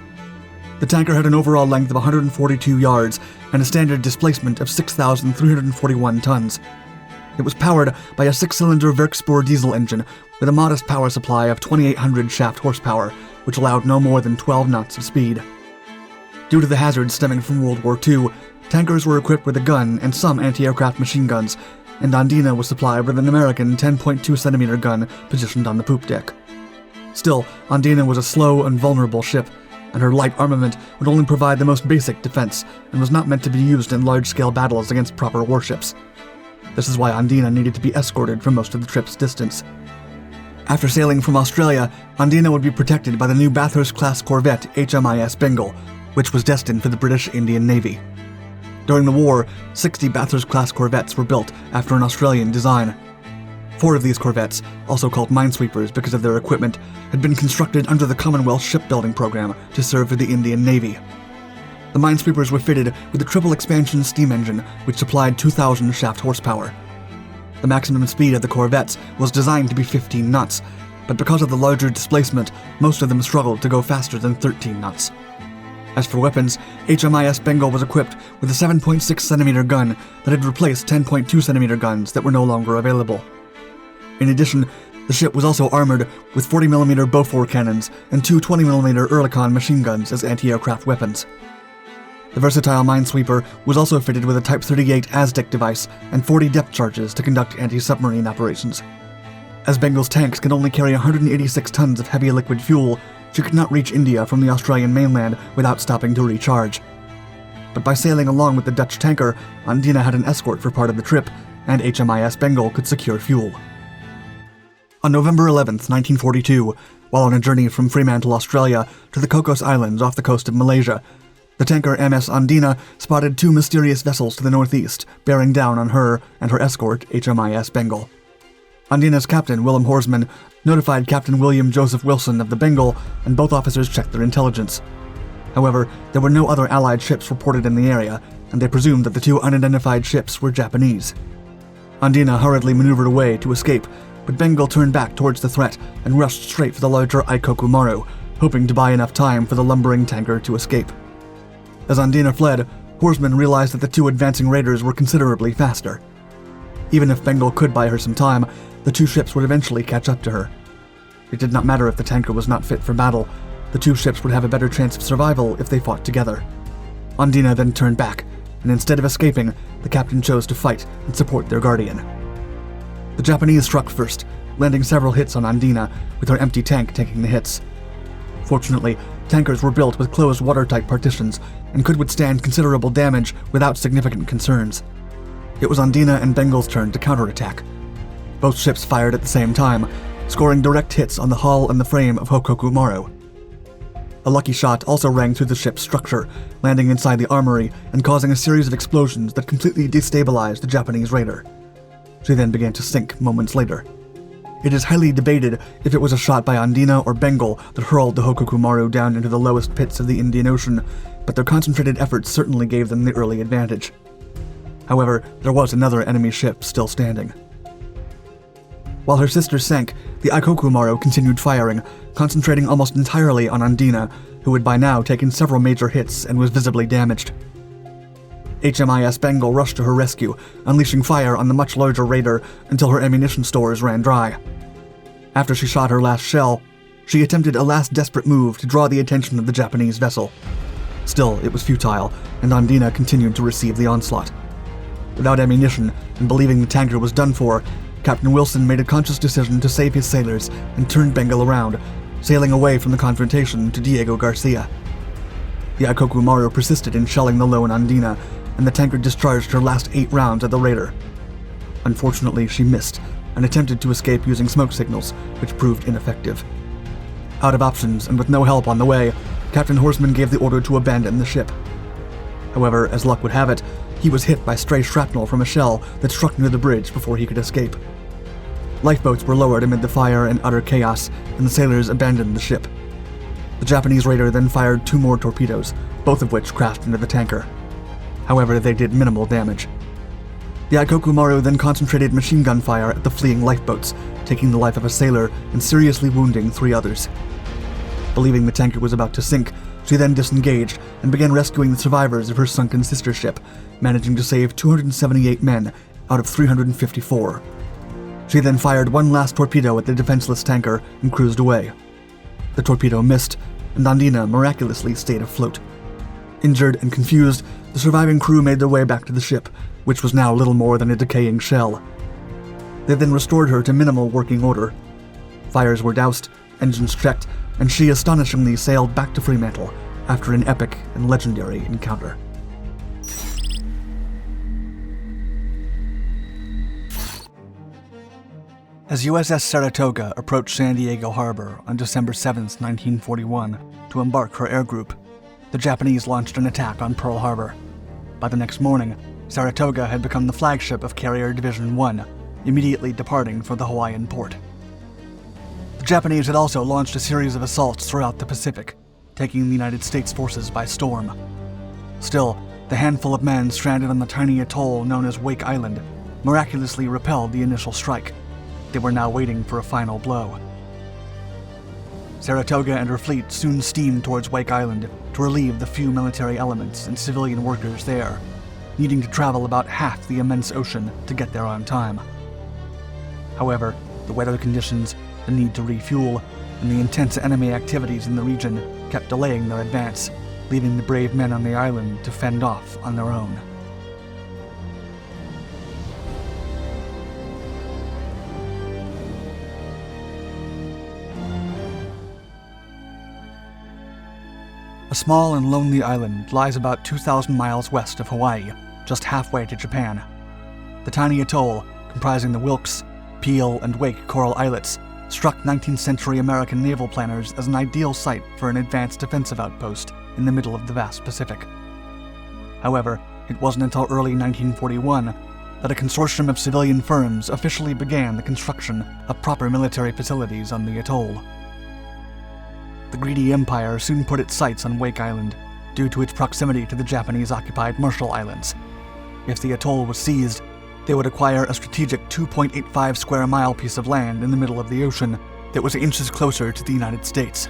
The tanker had an overall length of 142 yards and a standard displacement of 6,341 tons. It was powered by a 6-cylinder Werkspoor diesel engine with a modest power supply of 2,800 shaft horsepower, which allowed no more than 12 knots of speed. Due to the hazards stemming from World War II, tankers were equipped with a gun and some anti-aircraft machine guns, and Ondina was supplied with an American 10.2-centimeter gun positioned on the poop deck. Still, Ondina was a slow and vulnerable ship, and her light armament would only provide the most basic defense and was not meant to be used in large-scale battles against proper warships. This is why Ondina needed to be escorted for most of the trip's distance. After sailing from Australia, Ondina would be protected by the new Bathurst-class corvette HMIS Bengal, which was destined for the British Indian Navy. During the war, 60 Bathurst-class corvettes were built after an Australian design. 4 of these corvettes, also called minesweepers because of their equipment, had been constructed under the Commonwealth shipbuilding program to serve for the Indian Navy. The minesweepers were fitted with a triple expansion steam engine which supplied 2,000 shaft horsepower. The maximum speed of the corvettes was designed to be 15 knots, but because of the larger displacement, most of them struggled to go faster than 13 knots. As for weapons, HMIS Bengal was equipped with a 7.6-centimeter gun that had replaced 10.2-centimeter guns that were no longer available. In addition, the ship was also armored with 40mm Beaufort cannons and 2 20mm Oerlikon machine guns as anti-aircraft weapons. The versatile minesweeper was also fitted with a Type 38 Aztec device and 40 depth charges to conduct anti-submarine operations. As Bengal's tanks could only carry 186 tons of heavy liquid fuel, she could not reach India from the Australian mainland without stopping to recharge. But by sailing along with the Dutch tanker, Andina had an escort for part of the trip, and HMIS Bengal could secure fuel. On November 11, 1942, while on a journey from Fremantle, Australia, to the Cocos Islands off the coast of Malaysia, the tanker MS Andina spotted two mysterious vessels to the northeast, bearing down on her and her escort, HMIS Bengal. Andina's captain, Willem Horsman, notified Captain William Joseph Wilson of the Bengal, and both officers checked their intelligence. However, there were no other Allied ships reported in the area, and they presumed that the two unidentified ships were Japanese. Andina hurriedly maneuvered away to escape, but Bengal turned back towards the threat and rushed straight for the larger Ikoku Maru, hoping to buy enough time for the lumbering tanker to escape. As Andina fled, Horsman realized that the two advancing raiders were considerably faster. Even if Bengal could buy her some time, the two ships would eventually catch up to her. It did not matter if the tanker was not fit for battle. The two ships would have a better chance of survival if they fought together. Andina then turned back, and instead of escaping, the captain chose to fight and support their guardian. The Japanese struck first, landing several hits on Andina, with her empty tank taking the hits. Fortunately, tankers were built with closed watertight partitions and could withstand considerable damage without significant concerns. It was Andina and Bengal's turn to counterattack. Both ships fired at the same time, scoring direct hits on the hull and the frame of Hokoku Maru. A lucky shot also rang through the ship's structure, landing inside the armory and causing a series of explosions that completely destabilized the Japanese raider. She then began to sink moments later. It is highly debated if it was a shot by Andina or Bengal that hurled the Hokoku Maru down into the lowest pits of the Indian Ocean, but their concentrated efforts certainly gave them the early advantage. However, there was another enemy ship still standing. While her sister sank, the Ikoku Maru continued firing, concentrating almost entirely on Andina, who had by now taken several major hits and was visibly damaged. HMIS Bengal rushed to her rescue, unleashing fire on the much larger raider until her ammunition stores ran dry. After she shot her last shell, she attempted a last desperate move to draw the attention of the Japanese vessel. Still, it was futile, and Andina continued to receive the onslaught. Without ammunition, and believing the tanker was done for, Captain Wilson made a conscious decision to save his sailors and turned Bengal around, sailing away from the confrontation to Diego Garcia. The Ikoku Maru persisted in shelling the lone Andina, and the tanker discharged her last 8 rounds at the raider. Unfortunately, she missed and attempted to escape using smoke signals, which proved ineffective. Out of options and with no help on the way, Captain Horsman gave the order to abandon the ship. However, as luck would have it, he was hit by stray shrapnel from a shell that struck near the bridge before he could escape. Lifeboats were lowered amid the fire and utter chaos, and the sailors abandoned the ship. The Japanese raider then fired 2 more torpedoes, both of which crashed into the tanker. However, they did minimal damage. The Ikoku Maru then concentrated machine gun fire at the fleeing lifeboats, taking the life of a sailor and seriously wounding 3 others. Believing the tanker was about to sink, she then disengaged and began rescuing the survivors of her sunken sister ship, managing to save 278 men out of 354. She then fired 1 last torpedo at the defenseless tanker and cruised away. The torpedo missed, and Andina miraculously stayed afloat. Injured and confused, the surviving crew made their way back to the ship, which was now little more than a decaying shell. They then restored her to minimal working order. Fires were doused, engines checked, and she astonishingly sailed back to Fremantle after an epic and legendary encounter. As USS Saratoga approached San Diego Harbor on December 7, 1941, to embark her air group, the Japanese launched an attack on Pearl Harbor. By the next morning, Saratoga had become the flagship of Carrier Division 1, immediately departing for the Hawaiian port. The Japanese had also launched a series of assaults throughout the Pacific, taking the United States forces by storm. Still, the handful of men stranded on the tiny atoll known as Wake Island miraculously repelled the initial strike. They were now waiting for a final blow. Saratoga and her fleet soon steamed towards Wake Island to relieve the few military elements and civilian workers there, needing to travel about half the immense ocean to get there on time. However, the weather conditions, the need to refuel, and the intense enemy activities in the region kept delaying their advance, leaving the brave men on the island to fend off on their own. A small and lonely island lies about 2,000 miles west of Hawaii, just halfway to Japan. The tiny atoll, comprising the Wilkes, Peel, and Wake coral islets, struck 19th century American naval planners as an ideal site for an advanced defensive outpost in the middle of the vast Pacific. However, it wasn't until early 1941 that a consortium of civilian firms officially began the construction of proper military facilities on the atoll. The greedy empire soon put its sights on Wake Island, due to its proximity to the Japanese-occupied Marshall Islands. If the atoll was seized, they would acquire a strategic 2.85 square mile piece of land in the middle of the ocean that was inches closer to the United States.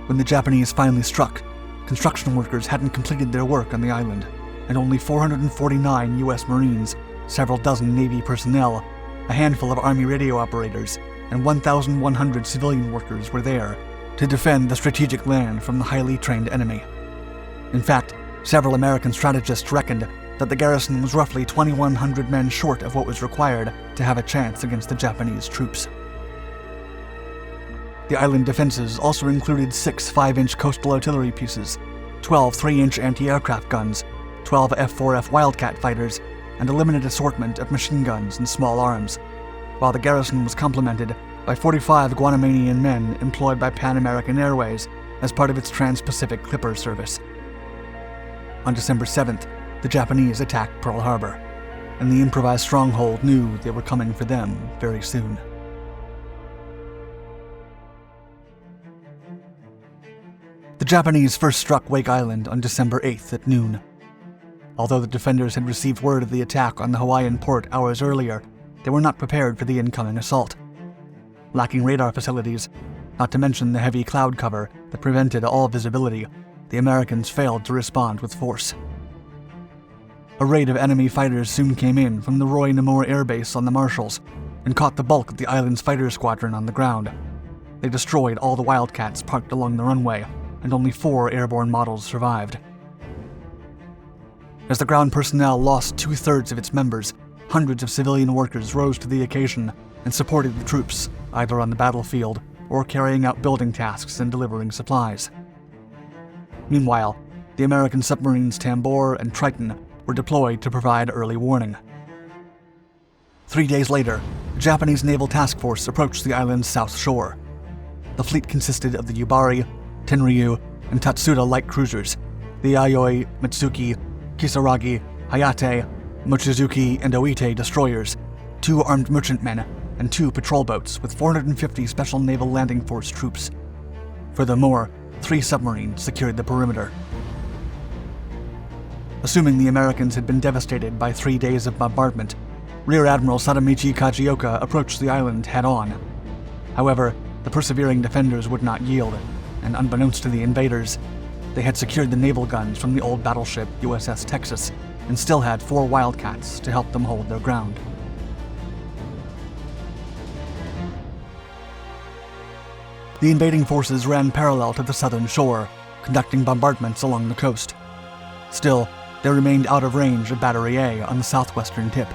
When the Japanese finally struck, construction workers hadn't completed their work on the island, and only 449 U.S. Marines, several dozen Navy personnel, a handful of Army radio operators, and 1,100 civilian workers were there to defend the strategic land from the highly trained enemy. In fact, several American strategists reckoned that the garrison was roughly 2,100 men short of what was required to have a chance against the Japanese troops. The island defenses also included 6 5-inch coastal artillery pieces, 12 3-inch anti-aircraft guns, 12 F-4F Wildcat fighters, and a limited assortment of machine guns and small arms, while the garrison was complemented by 45 Guanamanian men employed by Pan American Airways as part of its Trans-Pacific Clipper service. On December 7th, the Japanese attacked Pearl Harbor, and the improvised stronghold knew they were coming for them very soon. The Japanese first struck Wake Island on December 8th at noon. Although the defenders had received word of the attack on the Hawaiian port hours earlier, they were not prepared for the incoming assault. Lacking radar facilities, not to mention the heavy cloud cover that prevented all visibility, the Americans failed to respond with force. A raid of enemy fighters soon came in from the Roy Namor Air Base on the Marshalls and caught the bulk of the island's fighter squadron on the ground. They destroyed all the Wildcats parked along the runway, and only 4 airborne models survived. As the ground personnel lost 2/3 of its members, hundreds of civilian workers rose to the occasion and supported the troops, either on the battlefield or carrying out building tasks and delivering supplies. Meanwhile, the American submarines Tambor and Triton were deployed to provide early warning. 3 days later, the Japanese Naval Task Force approached the island's south shore. The fleet consisted of the Yubari, Tenryu, and Tatsuda light cruisers, the Yayoi, Mitsuki, Kisaragi, Hayate, Mochizuki, and Oite destroyers, 2 armed merchantmen, and 2 patrol boats with 450 Special Naval Landing Force troops. Furthermore, 3 submarines secured the perimeter. Assuming the Americans had been devastated by 3 days of bombardment, Rear Admiral Sadamichi Kajioka approached the island head-on. However, the persevering defenders would not yield, and unbeknownst to the invaders, they had secured the naval guns from the old battleship USS Texas and still had 4 Wildcats to help them hold their ground. The invading forces ran parallel to the southern shore, conducting bombardments along the coast. Still, they remained out of range of Battery A on the southwestern tip.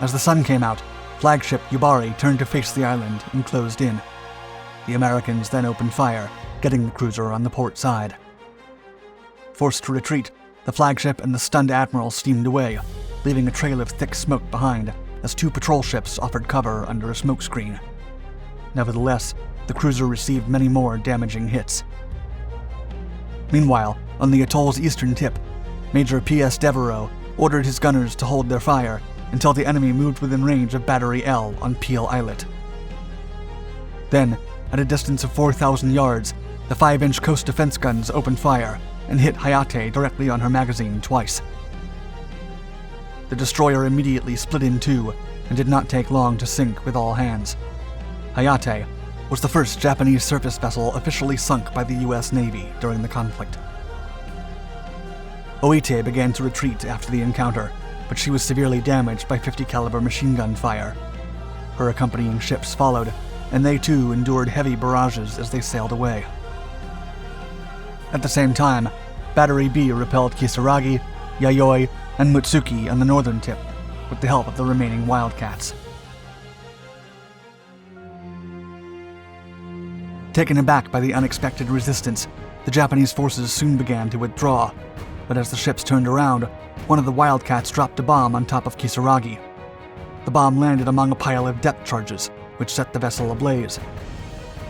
As the sun came out, flagship Yubari turned to face the island and closed in. The Americans then opened fire, getting the cruiser on the port side. Forced to retreat, the flagship and the stunned admiral steamed away, leaving a trail of thick smoke behind as 2 patrol ships offered cover under a smokescreen. Nevertheless, the cruiser received many more damaging hits. Meanwhile, on the atoll's eastern tip, Major P.S. Devereaux ordered his gunners to hold their fire until the enemy moved within range of Battery L on Peel Islet. Then, at a distance of 4,000 yards, the 5-inch coast defense guns opened fire and hit Hayate directly on her magazine twice. The destroyer immediately split in 2 and did not take long to sink with all hands. Hayate was the first Japanese surface vessel officially sunk by the U.S. Navy during the conflict. Oite began to retreat after the encounter, but she was severely damaged by 50 caliber machine gun fire. Her accompanying ships followed, and they too endured heavy barrages as they sailed away. At the same time, Battery B repelled Kisaragi, Yayoi, and Mutsuki on the northern tip, with the help of the remaining Wildcats. Taken aback by the unexpected resistance, the Japanese forces soon began to withdraw, but as the ships turned around, one of the Wildcats dropped a bomb on top of Kisaragi. The bomb landed among a pile of depth charges, which set the vessel ablaze.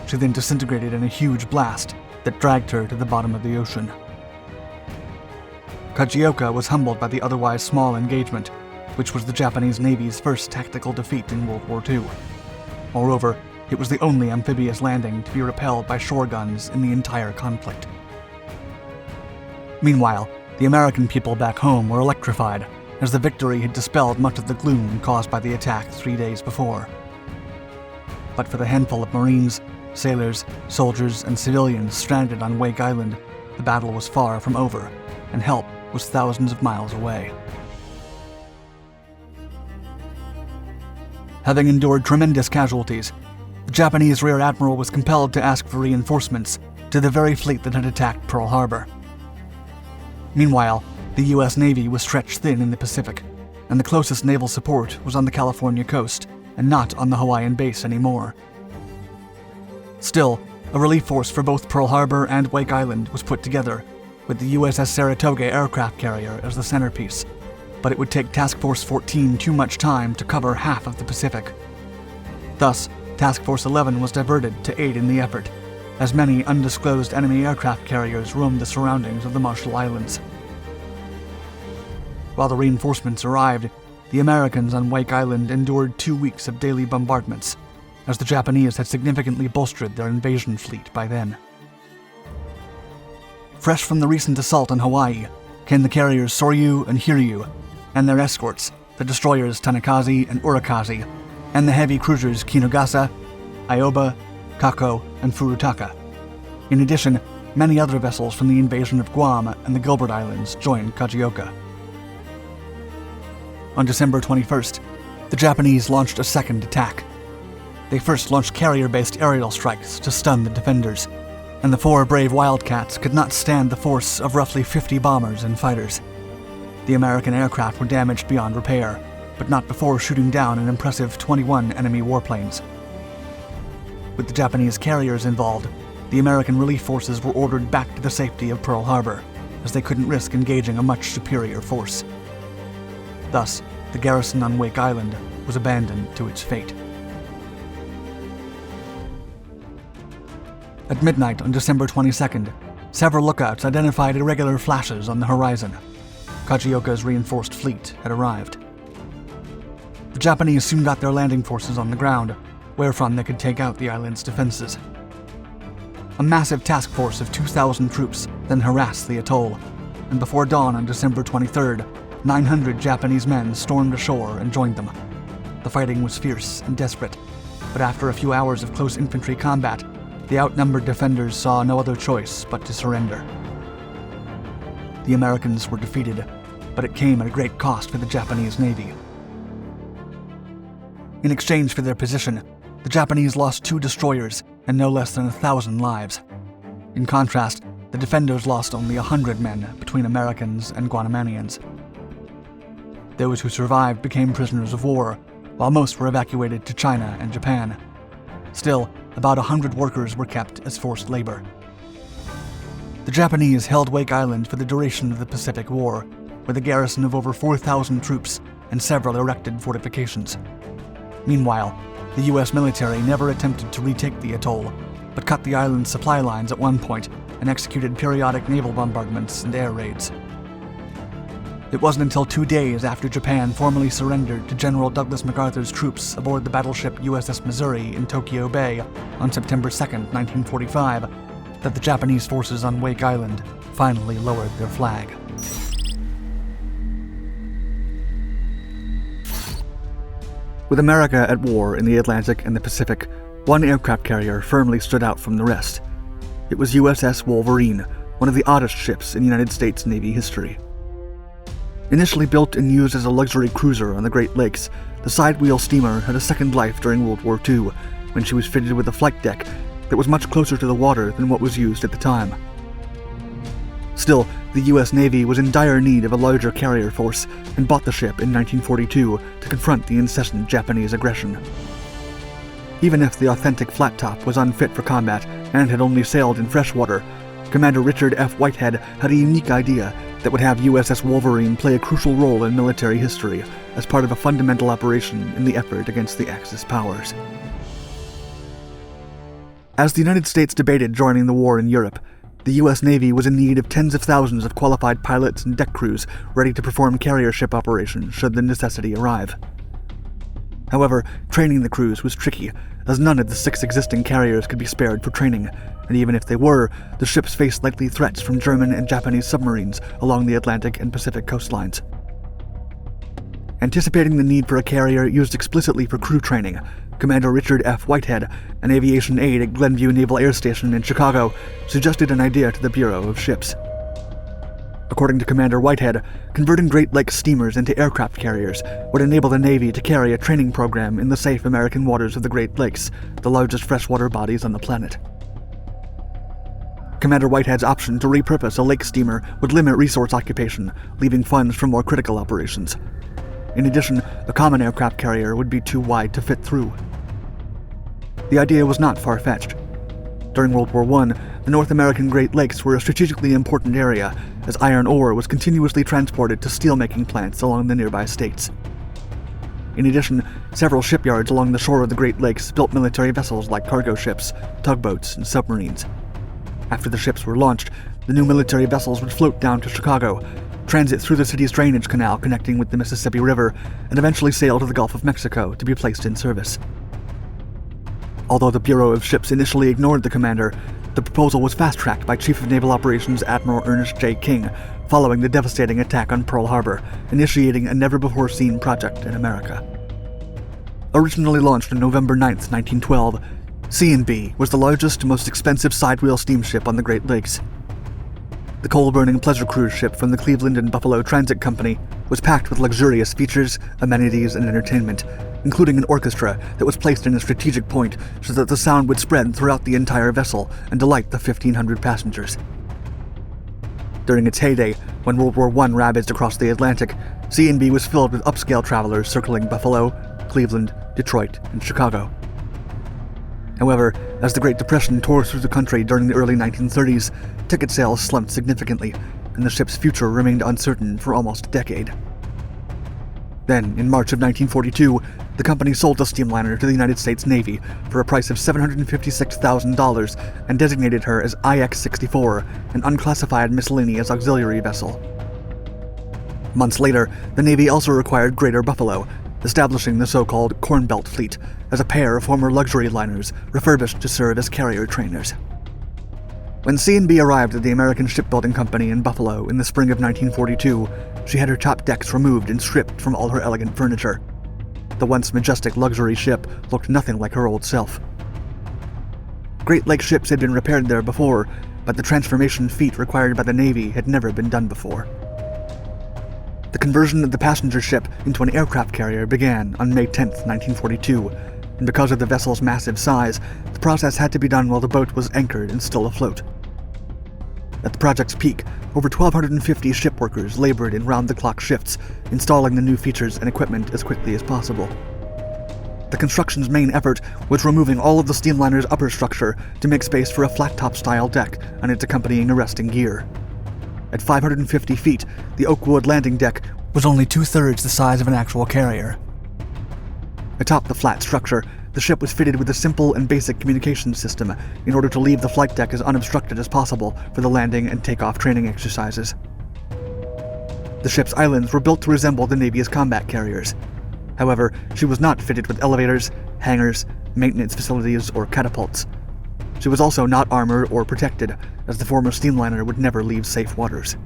She then disintegrated in a huge blast that dragged her to the bottom of the ocean. Kajioka was humbled by the otherwise small engagement, which was the Japanese Navy's first tactical defeat in World War II. Moreover, it was the only amphibious landing to be repelled by shore guns in the entire conflict. Meanwhile, the American people back home were electrified, as the victory had dispelled much of the gloom caused by the attack 3 days before. But for the handful of Marines, sailors, soldiers, and civilians stranded on Wake Island, the battle was far from over, and help was thousands of miles away. Having endured tremendous casualties, the Japanese Rear Admiral was compelled to ask for reinforcements to the very fleet that had attacked Pearl Harbor. Meanwhile, the U.S. Navy was stretched thin in the Pacific, and the closest naval support was on the California coast and not on the Hawaiian base anymore. Still, a relief force for both Pearl Harbor and Wake Island was put together, with the USS Saratoga aircraft carrier as the centerpiece, but it would take Task Force 14 too much time to cover half of the Pacific. Thus, Task Force 11 was diverted to aid in the effort, as many undisclosed enemy aircraft carriers roamed the surroundings of the Marshall Islands. While the reinforcements arrived, the Americans on Wake Island endured 2 weeks of daily bombardments, as the Japanese had significantly bolstered their invasion fleet by then. Fresh from the recent assault on Hawaii came the carriers Soryu and Hiryu, and their escorts, the destroyers Tanakaze and Urakaze, and the heavy cruisers Kinugasa, Ioba, Kako, and Furutaka. In addition, many other vessels from the invasion of Guam and the Gilbert Islands joined Kajioka. On December 21st, the Japanese launched a second attack. They first launched carrier-based aerial strikes to stun the defenders, and the 4 brave Wildcats could not stand the force of roughly 50 bombers and fighters. The American aircraft were damaged beyond repair, but not before shooting down an impressive 21 enemy warplanes. With the Japanese carriers involved, the American relief forces were ordered back to the safety of Pearl Harbor, as they couldn't risk engaging a much superior force. Thus, the garrison on Wake Island was abandoned to its fate. At midnight on December 22nd, several lookouts identified irregular flashes on the horizon. Kajioka's reinforced fleet had arrived. The Japanese soon got their landing forces on the ground, wherefrom they could take out the island's defenses. A massive task force of 2,000 troops then harassed the atoll, and before dawn on December 23rd, 900 Japanese men stormed ashore and joined them. The fighting was fierce and desperate, but after a few hours of close infantry combat, the outnumbered defenders saw no other choice but to surrender. The Americans were defeated, but it came at a great cost for the Japanese Navy. In exchange for their position, the Japanese lost 2 destroyers and no less than 1,000 lives. In contrast, the defenders lost only 100 men between Americans and Guanamanians. Those who survived became prisoners of war, while most were evacuated to China and Japan. Still, about 100 workers were kept as forced labor. The Japanese held Wake Island for the duration of the Pacific War, with a garrison of over 4,000 troops and several erected fortifications. Meanwhile, the U.S. military never attempted to retake the atoll, but cut the island's supply lines at one point and executed periodic naval bombardments and air raids. It wasn't until 2 days after Japan formally surrendered to General Douglas MacArthur's troops aboard the battleship USS Missouri in Tokyo Bay on September 2, 1945, that the Japanese forces on Wake Island finally lowered their flag. With America at war in the Atlantic and the Pacific, one aircraft carrier firmly stood out from the rest. It was USS Wolverine, one of the oddest ships in United States Navy history. Initially built and used as a luxury cruiser on the Great Lakes, the sidewheel steamer had a second life during World War II, when she was fitted with a flight deck that was much closer to the water than what was used at the time. Still, the US Navy was in dire need of a larger carrier force and bought the ship in 1942 to confront the incessant Japanese aggression. Even if the authentic flat top was unfit for combat and had only sailed in freshwater, Commander Richard F. Whitehead had a unique idea that would have USS Wolverine play a crucial role in military history as part of a fundamental operation in the effort against the Axis powers. As the United States debated joining the war in Europe, the US Navy was in need of tens of thousands of qualified pilots and deck crews ready to perform carrier ship operations should the necessity arrive. However, training the crews was tricky, as none of the 6 existing carriers could be spared for training, and even if they were, the ships faced likely threats from German and Japanese submarines along the Atlantic and Pacific coastlines. Anticipating the need for a carrier used explicitly for crew training, Commander Richard F. Whitehead, an aviation aide at Glenview Naval Air Station in Chicago, suggested an idea to the Bureau of Ships. According to Commander Whitehead, converting Great Lakes steamers into aircraft carriers would enable the Navy to carry a training program in the safe American waters of the Great Lakes, the largest freshwater bodies on the planet. Commander Whitehead's option to repurpose a lake steamer would limit resource occupation, leaving funds for more critical operations. In addition, a common aircraft carrier would be too wide to fit through. The idea was not far-fetched. During World War I, the North American Great Lakes were a strategically important area, as iron ore was continuously transported to steel-making plants along the nearby states. In addition, several shipyards along the shore of the Great Lakes built military vessels like cargo ships, tugboats, and submarines. After the ships were launched, the new military vessels would float down to Chicago, transit through the city's drainage canal connecting with the Mississippi River, and eventually sail to the Gulf of Mexico to be placed in service. Although the Bureau of Ships initially ignored the commander, the proposal was fast-tracked by Chief of Naval Operations Admiral Ernest J. King following the devastating attack on Pearl Harbor, initiating a never-before-seen project in America. Originally launched on November 9, 1912, C&B was the largest, most expensive sidewheel steamship on the Great Lakes. The coal-burning pleasure cruise ship from the Cleveland and Buffalo Transit Company was packed with luxurious features, amenities, and entertainment, including an orchestra that was placed in a strategic point so that the sound would spread throughout the entire vessel and delight the 1,500 passengers. During its heyday, when World War I ravaged across the Atlantic, C&B was filled with upscale travelers circling Buffalo, Cleveland, Detroit, and Chicago. However, as the Great Depression tore through the country during the early 1930s, ticket sales slumped significantly, and the ship's future remained uncertain for almost a decade. Then, in March of 1942, the company sold the steamliner to the United States Navy for a price of $756,000 and designated her as IX-64, an unclassified miscellaneous auxiliary vessel. Months later, the Navy also acquired Greater Buffalo, establishing the so-called Corn Belt Fleet as a pair of former luxury liners refurbished to serve as carrier trainers. When C&B arrived at the American Shipbuilding Company in Buffalo in the spring of 1942, she had her top decks removed and stripped from all her elegant furniture. The once majestic luxury ship looked nothing like her old self. Great Lakes ships had been repaired there before, but the transformation feat required by the Navy had never been done before. The conversion of the passenger ship into an aircraft carrier began on May 10, 1942, and because of the vessel's massive size, the process had to be done while the boat was anchored and still afloat. At the project's peak, over 1,250 ship workers labored in round-the-clock shifts, installing the new features and equipment as quickly as possible. The construction's main effort was removing all of the steamliner's upper structure to make space for a flat-top-style deck and its accompanying arresting gear. At 550 feet, the oak-wood landing deck was only 2/3 the size of an actual carrier. Atop the flat structure, the ship was fitted with a simple and basic communications system in order to leave the flight deck as unobstructed as possible for the landing and takeoff training exercises. The ship's islands were built to resemble the Navy's combat carriers. However, she was not fitted with elevators, hangars, maintenance facilities, or catapults. She was also not armored or protected, as the former steamliner would never leave safe waters.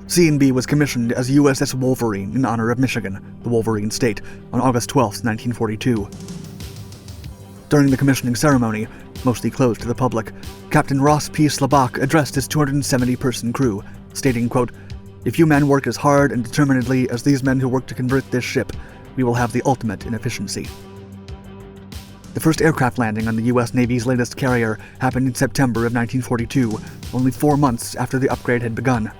C&B was commissioned as USS Wolverine in honor of Michigan, the Wolverine State, on August 12, 1942. During the commissioning ceremony, mostly closed to the public, Captain Ross P. Slabach addressed his 270-person crew, stating, quote, "If you men work as hard and determinedly as these men who work to convert this ship, we will have the ultimate in efficiency." The first aircraft landing on the U.S. Navy's latest carrier happened in September of 1942, only 4 months after the upgrade had begun.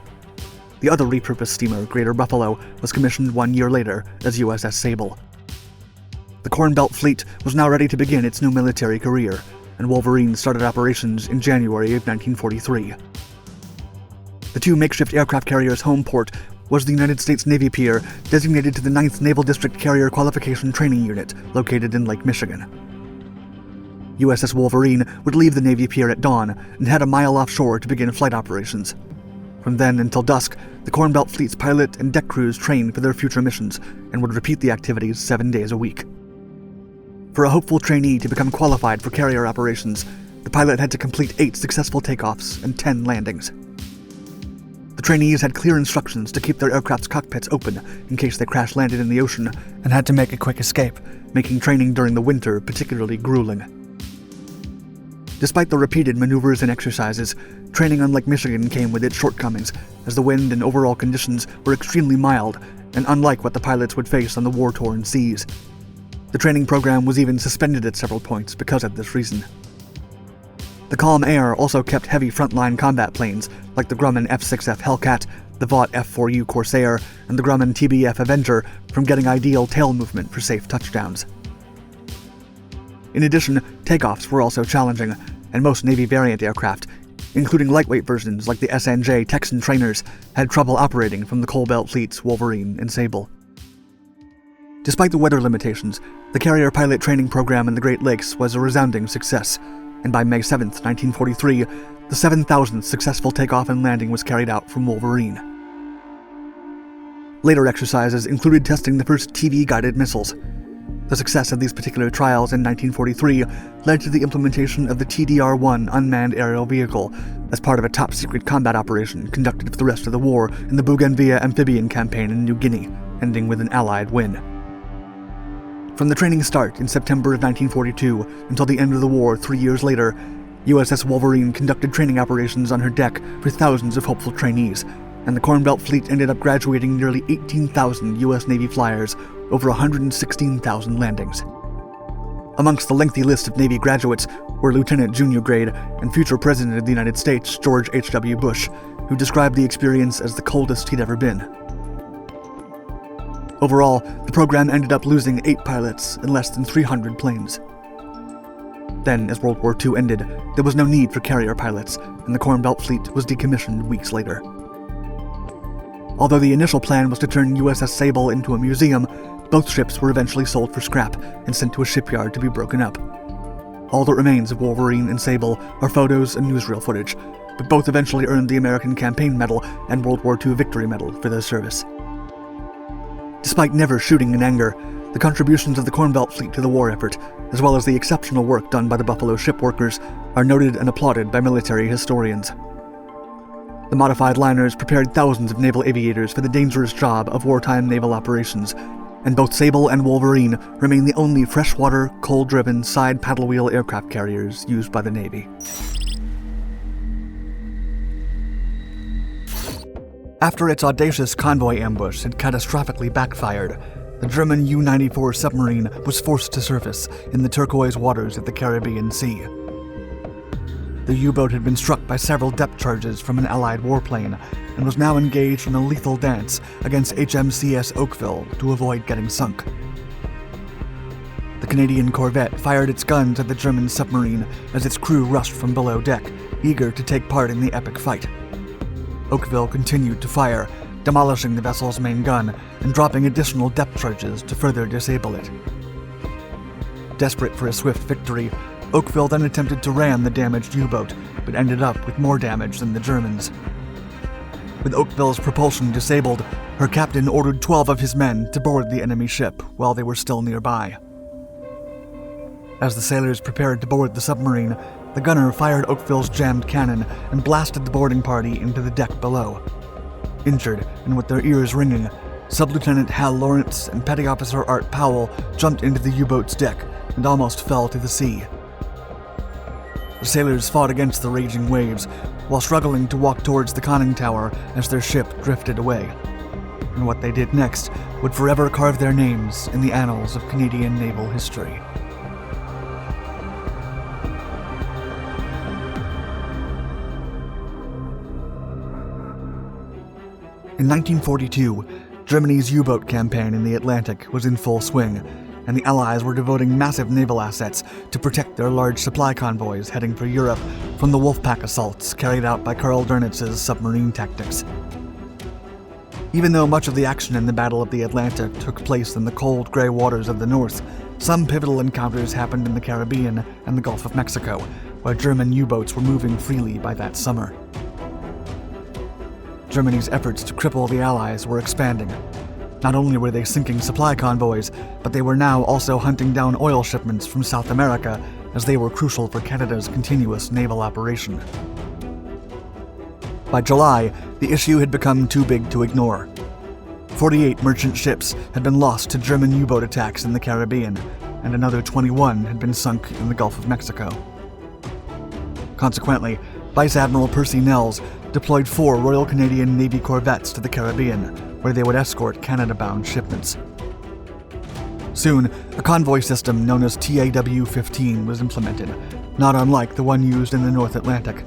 The other repurposed steamer, Greater Buffalo, was commissioned 1 year later as USS Sable. The Corn Belt Fleet was now ready to begin its new military career, and Wolverine started operations in January of 1943. The two makeshift aircraft carriers' home port was the United States Navy Pier designated to the 9th Naval District Carrier Qualification Training Unit, located in Lake Michigan. USS Wolverine would leave the Navy Pier at dawn and head a mile offshore to begin flight operations. From then until dusk, the Corn Belt Fleet's pilot and deck crews trained for their future missions and would repeat the activities 7 days a week. For a hopeful trainee to become qualified for carrier operations, the pilot had to complete 8 successful takeoffs and 10 landings. The trainees had clear instructions to keep their aircraft's cockpits open in case they crash-landed in the ocean and had to make a quick escape, making training during the winter particularly grueling. Despite the repeated maneuvers and exercises, training on Lake Michigan came with its shortcomings, as the wind and overall conditions were extremely mild and unlike what the pilots would face on the war-torn seas. The training program was even suspended at several points because of this reason. The calm air also kept heavy frontline combat planes like the Grumman F-6F Hellcat, the Vought F-4U Corsair, and the Grumman TBF Avenger from getting ideal tail movement for safe touchdowns. In addition, takeoffs were also challenging, and most Navy variant aircraft, including lightweight versions like the SNJ Texan trainers, had trouble operating from the Coal Belt Fleet's Wolverine and Sable. Despite the weather limitations, the carrier pilot training program in the Great Lakes was a resounding success, and by May 7, 1943, the 7,000th successful takeoff and landing was carried out from Wolverine. Later exercises included testing the first TV-guided missiles. The success of these particular trials in 1943 led to the implementation of the TDR-1 unmanned aerial vehicle as part of a top-secret combat operation conducted for the rest of the war in the Bougainville amphibian campaign in New Guinea, ending with an Allied win. From the training start in September of 1942 until the end of the war 3 years later, USS Wolverine conducted training operations on her deck for thousands of hopeful trainees, and the Corn Belt Fleet ended up graduating nearly 18,000 U.S. Navy flyers over 116,000 landings. Amongst the lengthy list of Navy graduates were Lieutenant Junior Grade and future President of the United States, George H.W. Bush, who described the experience as the coldest he'd ever been. Overall, the program ended up losing 8 pilots and less than 300 planes. Then, as World War II ended, there was no need for carrier pilots, and the Corn Belt Fleet was decommissioned weeks later. Although the initial plan was to turn USS Sable into a museum, both ships were eventually sold for scrap and sent to a shipyard to be broken up. All that remains of Wolverine and Sable are photos and newsreel footage, but both eventually earned the American Campaign Medal and World War II Victory Medal for their service. Despite never shooting in anger, the contributions of the Corn Belt Fleet to the war effort, as well as the exceptional work done by the Buffalo ship workers, are noted and applauded by military historians. The modified liners prepared thousands of naval aviators for the dangerous job of wartime naval operations, and both Sable and Wolverine remain the only freshwater, coal-driven, side paddle wheel aircraft carriers used by the Navy. After its audacious convoy ambush had catastrophically backfired, the German U-94 submarine was forced to surface in the turquoise waters of the Caribbean Sea. The U-boat had been struck by several depth charges from an Allied warplane and was now engaged in a lethal dance against HMCS Oakville to avoid getting sunk. The Canadian corvette fired its guns at the German submarine as its crew rushed from below deck, eager to take part in the epic fight. Oakville continued to fire, demolishing the vessel's main gun and dropping additional depth charges to further disable it. Desperate for a swift victory, Oakville then attempted to ram the damaged U-boat, but ended up with more damage than the Germans. With Oakville's propulsion disabled, her captain ordered 12 of his men to board the enemy ship while they were still nearby. As the sailors prepared to board the submarine, the gunner fired Oakville's jammed cannon and blasted the boarding party into the deck below. Injured and with their ears ringing, Sub-Lieutenant Hal Lawrence and Petty Officer Art Powell jumped into the U-boat's deck and almost fell to the sea. The sailors fought against the raging waves while struggling to walk towards the conning tower as their ship drifted away. And what they did next would forever carve their names in the annals of Canadian naval history. In 1942, Germany's U-boat campaign in the Atlantic was in full swing, and the Allies were devoting massive naval assets to protect their large supply convoys heading for Europe from the Wolfpack assaults carried out by Karl Dönnitz's submarine tactics. Even though much of the action in the Battle of the Atlantic took place in the cold, gray waters of the North, some pivotal encounters happened in the Caribbean and the Gulf of Mexico, where German U-boats were moving freely by that summer. Germany's efforts to cripple the Allies were expanding. Not only were they sinking supply convoys, but they were now also hunting down oil shipments from South America, as they were crucial for Canada's continuous naval operation. By July, the issue had become too big to ignore. 48 merchant ships had been lost to German U-boat attacks in the Caribbean, and another 21 had been sunk in the Gulf of Mexico. Consequently, Vice Admiral Percy Nels deployed 4 Royal Canadian Navy corvettes to the Caribbean, where they would escort Canada-bound shipments. Soon, a convoy system known as TAW-15 was implemented, not unlike the one used in the North Atlantic.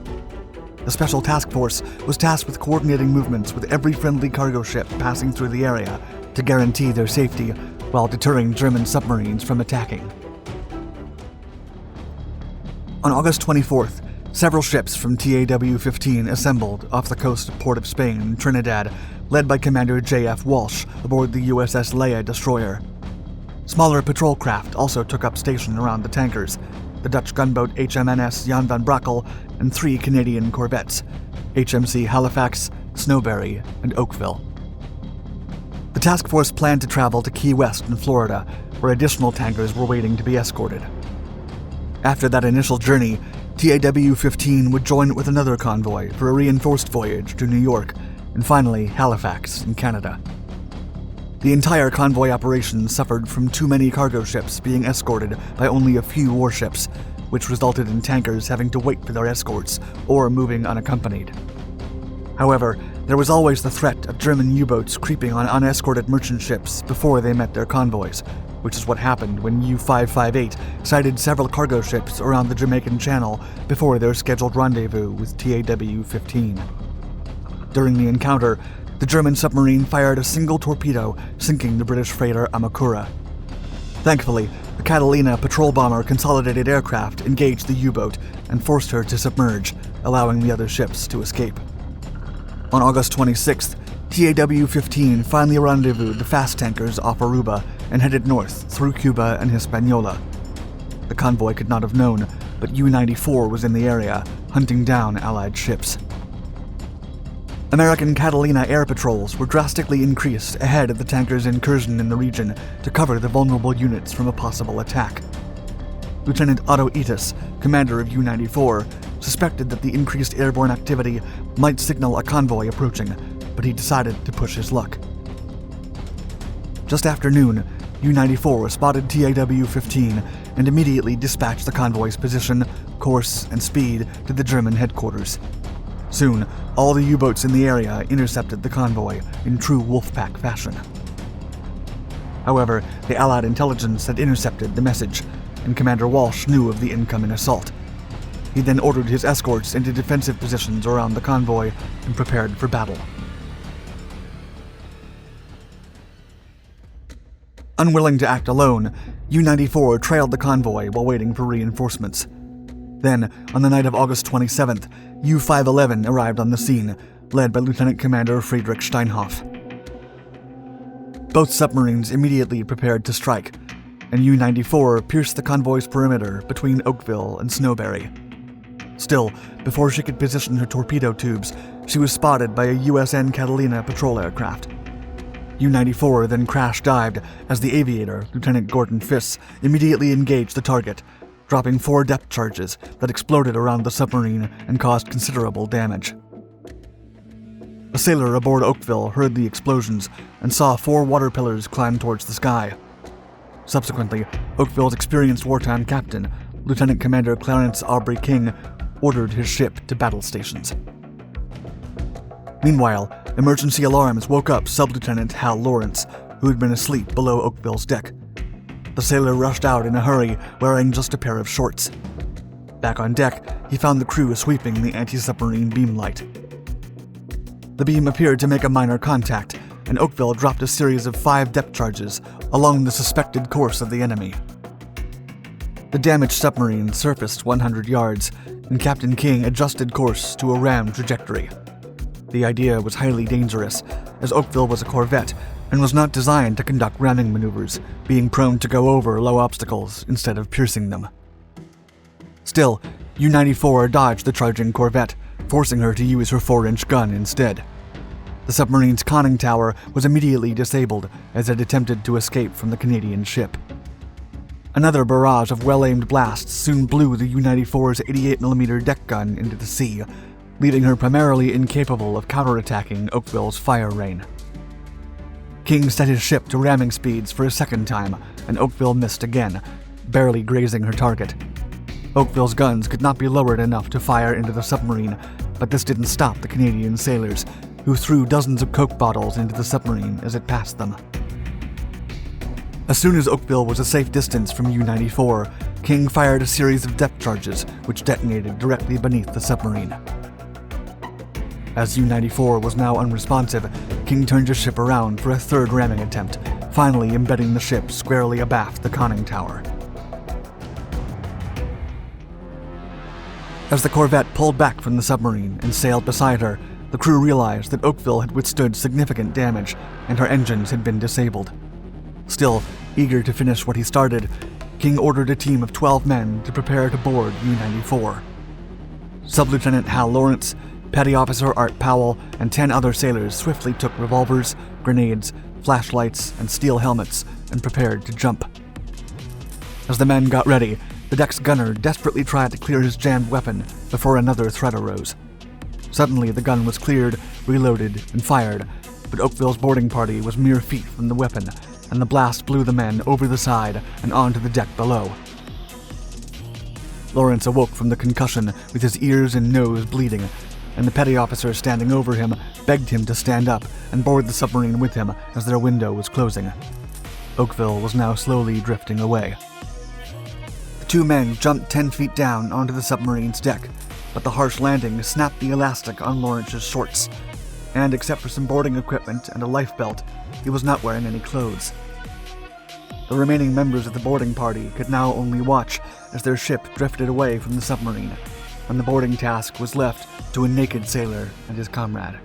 The Special Task Force was tasked with coordinating movements with every friendly cargo ship passing through the area to guarantee their safety while deterring German submarines from attacking. On August 24th, several ships from TAW-15 assembled off the coast of Port of Spain in Trinidad, led by Commander J.F. Walsh aboard the USS Leia destroyer. Smaller patrol craft also took up station around the tankers, the Dutch gunboat HMNS Jan van Brakel and 3 Canadian corvettes, HMC Halifax, Snowberry, and Oakville. The task force planned to travel to Key West in Florida, where additional tankers were waiting to be escorted. After that initial journey, TAW-15 would join with another convoy for a reinforced voyage to New York, and finally Halifax in Canada. The entire convoy operation suffered from too many cargo ships being escorted by only a few warships, which resulted in tankers having to wait for their escorts or moving unaccompanied. However, there was always the threat of German U-boats creeping on unescorted merchant ships before they met their convoys, which is what happened when U-558 sighted several cargo ships around the Jamaican Channel before their scheduled rendezvous with TAW-15. During the encounter, the German submarine fired a single torpedo, sinking the British freighter Amakura. Thankfully, the Catalina patrol bomber Consolidated Aircraft engaged the U-boat and forced her to submerge, allowing the other ships to escape. On August 26th, TAW-15 finally rendezvoused the fast tankers off Aruba and headed north through Cuba and Hispaniola. The convoy could not have known, but U-94 was in the area, hunting down Allied ships. American Catalina air patrols were drastically increased ahead of the tanker's incursion in the region to cover the vulnerable units from a possible attack. Lieutenant Otto Etis, commander of U-94, suspected that the increased airborne activity might signal a convoy approaching, but he decided to push his luck. Just after noon, U-94 spotted TAW-15 and immediately dispatched the convoy's position, course, and speed to the German headquarters. Soon, all the U-boats in the area intercepted the convoy in true Wolfpack fashion. However, the Allied intelligence had intercepted the message, and Commander Walsh knew of the incoming assault. He then ordered his escorts into defensive positions around the convoy and prepared for battle. Unwilling to act alone, U-94 trailed the convoy while waiting for reinforcements. Then, on the night of August 27th, U-511 arrived on the scene, led by Lieutenant Commander Friedrich Steinhoff. Both submarines immediately prepared to strike, and U-94 pierced the convoy's perimeter between Oakville and Snowberry. Still, before she could position her torpedo tubes, she was spotted by a USN Catalina patrol aircraft. U-94 then crash-dived as the aviator, Lieutenant Gordon Fiss, immediately engaged the target, dropping 4 depth charges that exploded around the submarine and caused considerable damage. A sailor aboard Oakville heard the explosions and saw 4 water pillars climb towards the sky. Subsequently, Oakville's experienced wartime captain, Lieutenant Commander Clarence Aubrey King, ordered his ship to battle stations. Meanwhile, emergency alarms woke up Sub-Lieutenant Hal Lawrence, who had been asleep below Oakville's deck. The sailor rushed out in a hurry, wearing just a pair of shorts. Back on deck, he found the crew sweeping the anti-submarine beam light. The beam appeared to make a minor contact, and Oakville dropped a series of 5 depth charges along the suspected course of the enemy. The damaged submarine surfaced 100 yards, and Captain King adjusted course to a ram trajectory. The idea was highly dangerous, as Oakville was a corvette and was not designed to conduct ramming maneuvers, being prone to go over low obstacles instead of piercing them. Still, U-94 dodged the charging corvette, forcing her to use her 4-inch gun instead. The submarine's conning tower was immediately disabled as it attempted to escape from the Canadian ship. Another barrage of well-aimed blasts soon blew the U-94's 88mm deck gun into the sea, leaving her primarily incapable of counterattacking Oakville's fire rain. King set his ship to ramming speeds for a second time, and Oakville missed again, barely grazing her target. Oakville's guns could not be lowered enough to fire into the submarine, but this didn't stop the Canadian sailors, who threw dozens of Coke bottles into the submarine as it passed them. As soon as Oakville was a safe distance from U-94, King fired a series of depth charges, which detonated directly beneath the submarine. As U-94 was now unresponsive, King turned his ship around for a third ramming attempt, finally embedding the ship squarely abaft the conning tower. As the corvette pulled back from the submarine and sailed beside her, the crew realized that Oakville had withstood significant damage and her engines had been disabled. Still, eager to finish what he started, King ordered a team of 12 men to prepare to board U-94. Sub-Lieutenant Hal Lawrence, Petty Officer Art Powell, and 10 other sailors swiftly took revolvers, grenades, flashlights, and steel helmets and prepared to jump. As the men got ready, the deck's gunner desperately tried to clear his jammed weapon before another threat arose. Suddenly, the gun was cleared, reloaded, and fired, but Oakville's boarding party was mere feet from the weapon, and the blast blew the men over the side and onto the deck below. Lawrence awoke from the concussion with his ears and nose bleeding, and the petty officer standing over him begged him to stand up and board the submarine with him as their window was closing. Oakville was now slowly drifting away. The 2 men jumped 10 feet down onto the submarine's deck, but the harsh landing snapped the elastic on Lawrence's shorts, and except for some boarding equipment and a life belt, he was not wearing any clothes. The remaining members of the boarding party could now only watch as their ship drifted away from the submarine, and the boarding task was left to a naked sailor and his comrade.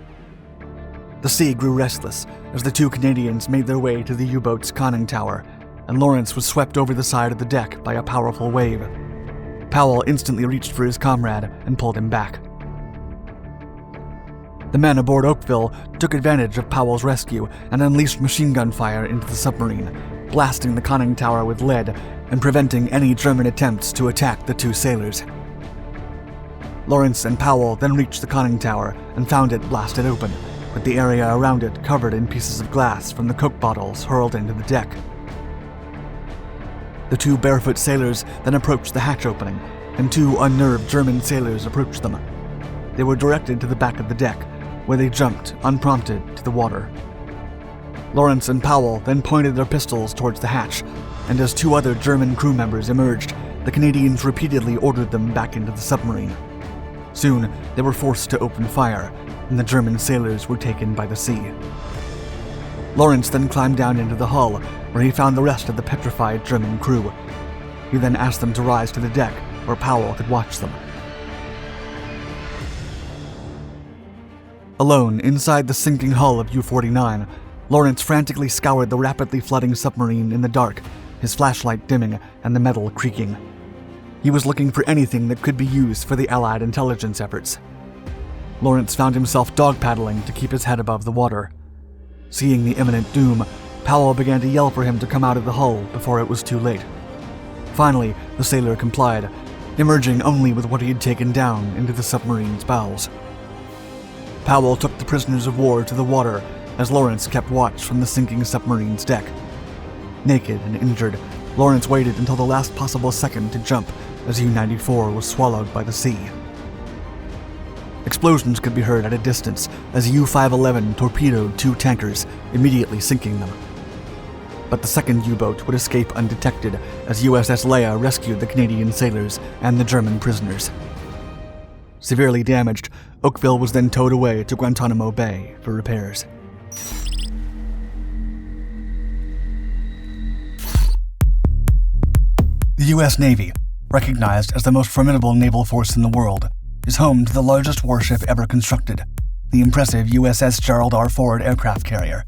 The sea grew restless as the 2 Canadians made their way to the U-boat's conning tower, and Lawrence was swept over the side of the deck by a powerful wave. Powell instantly reached for his comrade and pulled him back. The men aboard Oakville took advantage of Powell's rescue and unleashed machine gun fire into the submarine, blasting the conning tower with lead and preventing any German attempts to attack the 2 sailors. Lawrence and Powell then reached the conning tower and found it blasted open, with the area around it covered in pieces of glass from the Coke bottles hurled into the deck. The 2 barefoot sailors then approached the hatch opening, and 2 unnerved German sailors approached them. They were directed to the back of the deck, where they jumped, unprompted, to the water. Lawrence and Powell then pointed their pistols towards the hatch, and as 2 other German crew members emerged, the Canadians repeatedly ordered them back into the submarine. Soon, they were forced to open fire, and the German sailors were taken by the sea. Lawrence then climbed down into the hull, where he found the rest of the petrified German crew. He then asked them to rise to the deck, where Powell could watch them. Alone, inside the sinking hull of U-49, Lawrence frantically scoured the rapidly flooding submarine in the dark, his flashlight dimming and the metal creaking. He was looking for anything that could be used for the Allied intelligence efforts. Lawrence found himself dog-paddling to keep his head above the water. Seeing the imminent doom, Powell began to yell for him to come out of the hull before it was too late. Finally, the sailor complied, emerging only with what he had taken down into the submarine's bowels. Powell took the prisoners of war to the water as Lawrence kept watch from the sinking submarine's deck. Naked and injured, Lawrence waited until the last possible second to jump as U-94 was swallowed by the sea. Explosions could be heard at a distance as U-511 torpedoed 2 tankers, immediately sinking them. But the second U-boat would escape undetected as USS Leia rescued the Canadian sailors and the German prisoners. Severely damaged, Oakville was then towed away to Guantanamo Bay for repairs. The U.S. Navy, recognized as the most formidable naval force in the world, is home to the largest warship ever constructed, the impressive USS Gerald R. Ford aircraft carrier.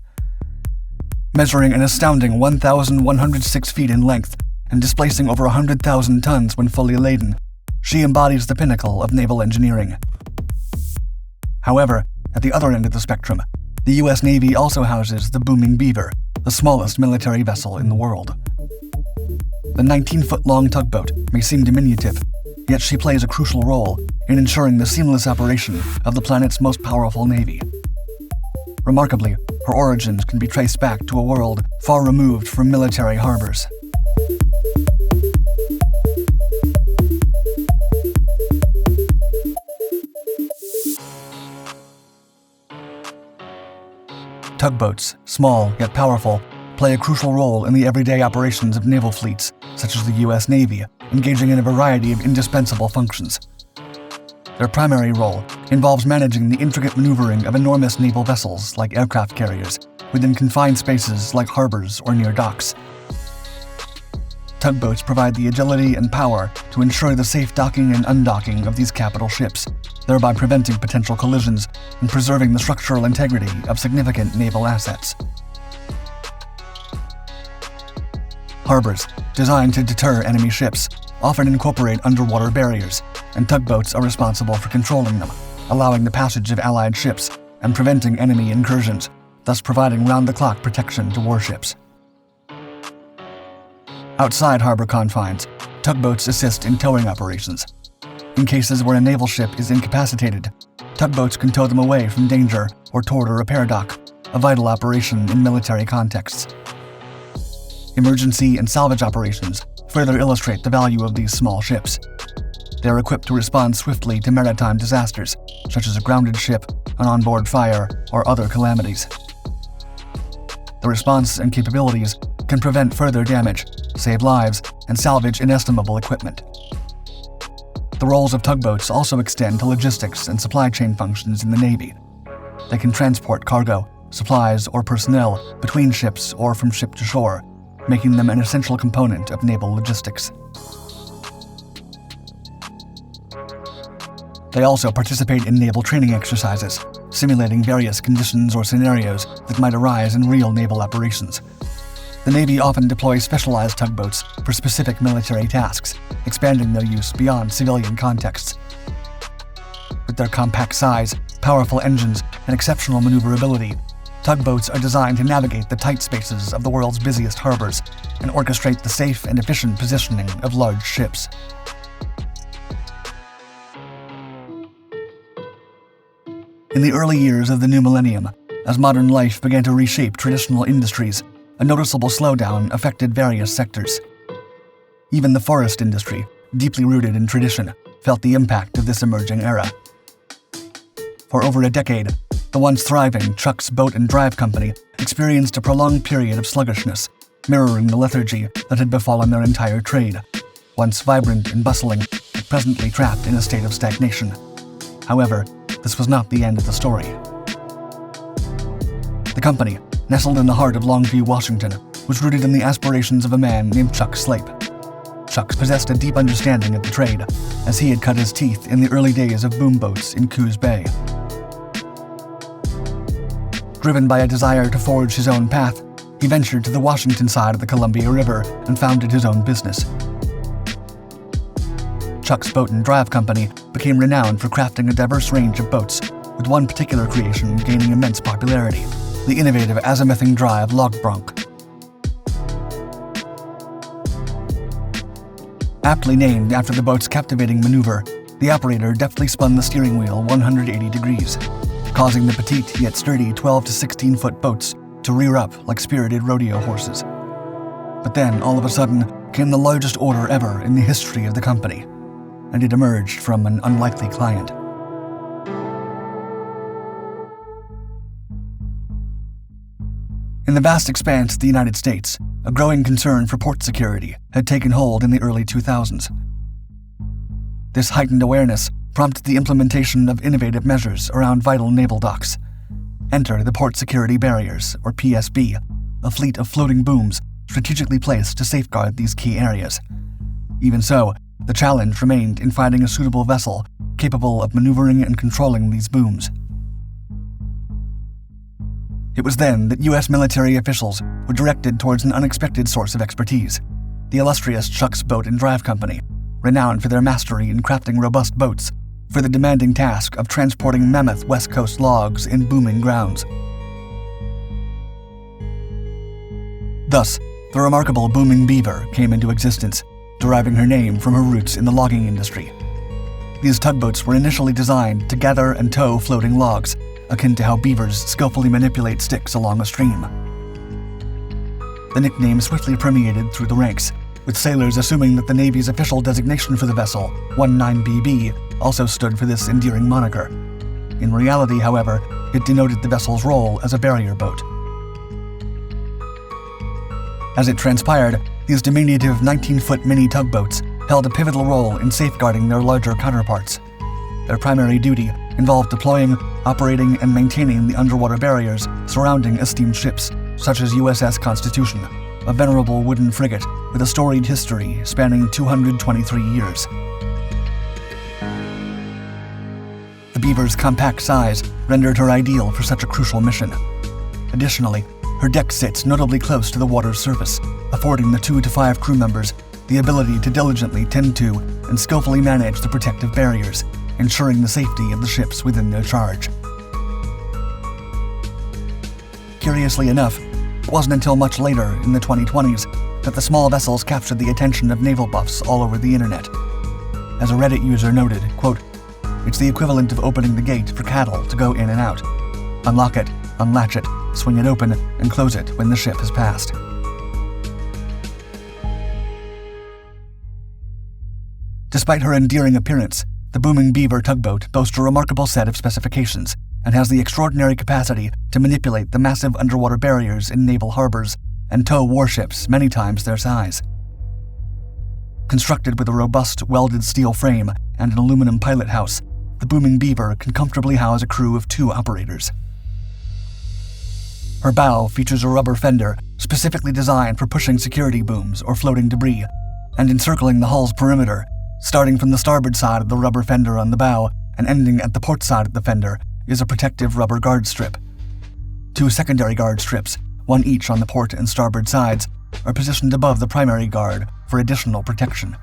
Measuring an astounding 1,106 feet in length and displacing over 100,000 tons when fully laden, she embodies the pinnacle of naval engineering. However, at the other end of the spectrum, the U.S. Navy also houses the Booming Beaver, the smallest military vessel in the world. The 19-foot-long tugboat may seem diminutive, yet she plays a crucial role in ensuring the seamless operation of the planet's most powerful navy. Remarkably, her origins can be traced back to a world far removed from military harbors. Tugboats, small yet powerful, play a crucial role in the everyday operations of naval fleets, such as the U.S. Navy, engaging in a variety of indispensable functions. Their primary role involves managing the intricate maneuvering of enormous naval vessels like aircraft carriers within confined spaces like harbors or near docks. Tugboats provide the agility and power to ensure the safe docking and undocking of these capital ships, thereby preventing potential collisions and preserving the structural integrity of significant naval assets. Harbors, designed to deter enemy ships, often incorporate underwater barriers, and tugboats are responsible for controlling them, allowing the passage of Allied ships and preventing enemy incursions, thus providing round-the-clock protection to warships. Outside harbor confines, tugboats assist in towing operations. In cases where a naval ship is incapacitated, tugboats can tow them away from danger or toward a repair dock, a vital operation in military contexts. Emergency and salvage operations further illustrate the value of these small ships. They are equipped to respond swiftly to maritime disasters, such as a grounded ship, an onboard fire, or other calamities. The response and capabilities can prevent further damage, save lives, and salvage inestimable equipment. The roles of tugboats also extend to logistics and supply chain functions in the Navy. They can transport cargo, supplies, or personnel between ships or from ship to shore, making them an essential component of naval logistics. They also participate in naval training exercises, simulating various conditions or scenarios that might arise in real naval operations. The Navy often deploys specialized tugboats for specific military tasks, expanding their use beyond civilian contexts. With their compact size, powerful engines, and exceptional maneuverability, tugboats are designed to navigate the tight spaces of the world's busiest harbors and orchestrate the safe and efficient positioning of large ships. In the early years of the new millennium, as modern life began to reshape traditional industries, a noticeable slowdown affected various sectors. Even the forest industry, deeply rooted in tradition, felt the impact of this emerging era. For over a decade, the once thriving Chuck's Boat and Drive Company experienced a prolonged period of sluggishness, mirroring the lethargy that had befallen their entire trade, once vibrant and bustling, but presently trapped in a state of stagnation. However, this was not the end of the story. The company, nestled in the heart of Longview, Washington, was rooted in the aspirations of a man named Chuck Slape. Chuck possessed a deep understanding of the trade, as he had cut his teeth in the early days of boom boats in Coos Bay. Driven by a desire to forge his own path, he ventured to the Washington side of the Columbia River and founded his own business. Chuck's Boat and Drive Company became renowned for crafting a diverse range of boats, with one particular creation gaining immense popularity, the innovative azimuthing drive log bronc. Aptly named after the boat's captivating maneuver, the operator deftly spun the steering wheel 180 degrees, causing the petite yet sturdy 12 to 16-foot boats to rear up like spirited rodeo horses. But then, all of a sudden, came the largest order ever in the history of the company, and it emerged from an unlikely client. In the vast expanse of the United States, a growing concern for port security had taken hold in the early 2000s. This heightened awareness prompted the implementation of innovative measures around vital naval docks. Enter the Port Security Barriers, or PSB, a fleet of floating booms strategically placed to safeguard these key areas. Even so, the challenge remained in finding a suitable vessel capable of maneuvering and controlling these booms. It was then that U.S. military officials were directed towards an unexpected source of expertise, the illustrious Schuck's Boat and Drive Company, renowned for their mastery in crafting robust boats for the demanding task of transporting mammoth West Coast logs in booming grounds. Thus, the remarkable Booming Beaver came into existence, deriving her name from her roots in the logging industry. These tugboats were initially designed to gather and tow floating logs, akin to how beavers skillfully manipulate sticks along a stream. The nickname swiftly permeated through the ranks, with sailors assuming that the Navy's official designation for the vessel, 19BB, also stood for this endearing moniker. In reality, however, it denoted the vessel's role as a barrier boat. As it transpired, these diminutive 19-foot mini tugboats held a pivotal role in safeguarding their larger counterparts. Their primary duty involved deploying, operating, and maintaining the underwater barriers surrounding esteemed ships, such as USS Constitution, a venerable wooden frigate with a storied history spanning 223 years. The Beaver's compact size rendered her ideal for such a crucial mission. Additionally, her deck sits notably close to the water's surface, affording the 2 to 5 crew members the ability to diligently tend to and skillfully manage the protective barriers, ensuring the safety of the ships within their charge. Curiously enough, it wasn't until much later, in the 2020s, that the small vessels captured the attention of naval buffs all over the internet. As a Reddit user noted, quote, "It's the equivalent of opening the gate for cattle to go in and out. Unlock it, unlatch it, swing it open, and close it when the ship has passed." Despite her endearing appearance, the Booming Beaver tugboat boasts a remarkable set of specifications and has the extraordinary capacity to manipulate the massive underwater barriers in naval harbors and tow warships many times their size. Constructed with a robust welded steel frame and an aluminum pilot house, the Booming Beaver can comfortably house a crew of 2 operators. Her bow features a rubber fender specifically designed for pushing security booms or floating debris, and encircling the hull's perimeter, starting from the starboard side of the rubber fender on the bow and ending at the port side of the fender, is a protective rubber guard strip. 2 secondary guard strips, one each on the port and starboard sides, are positioned above the primary guard for additional protection.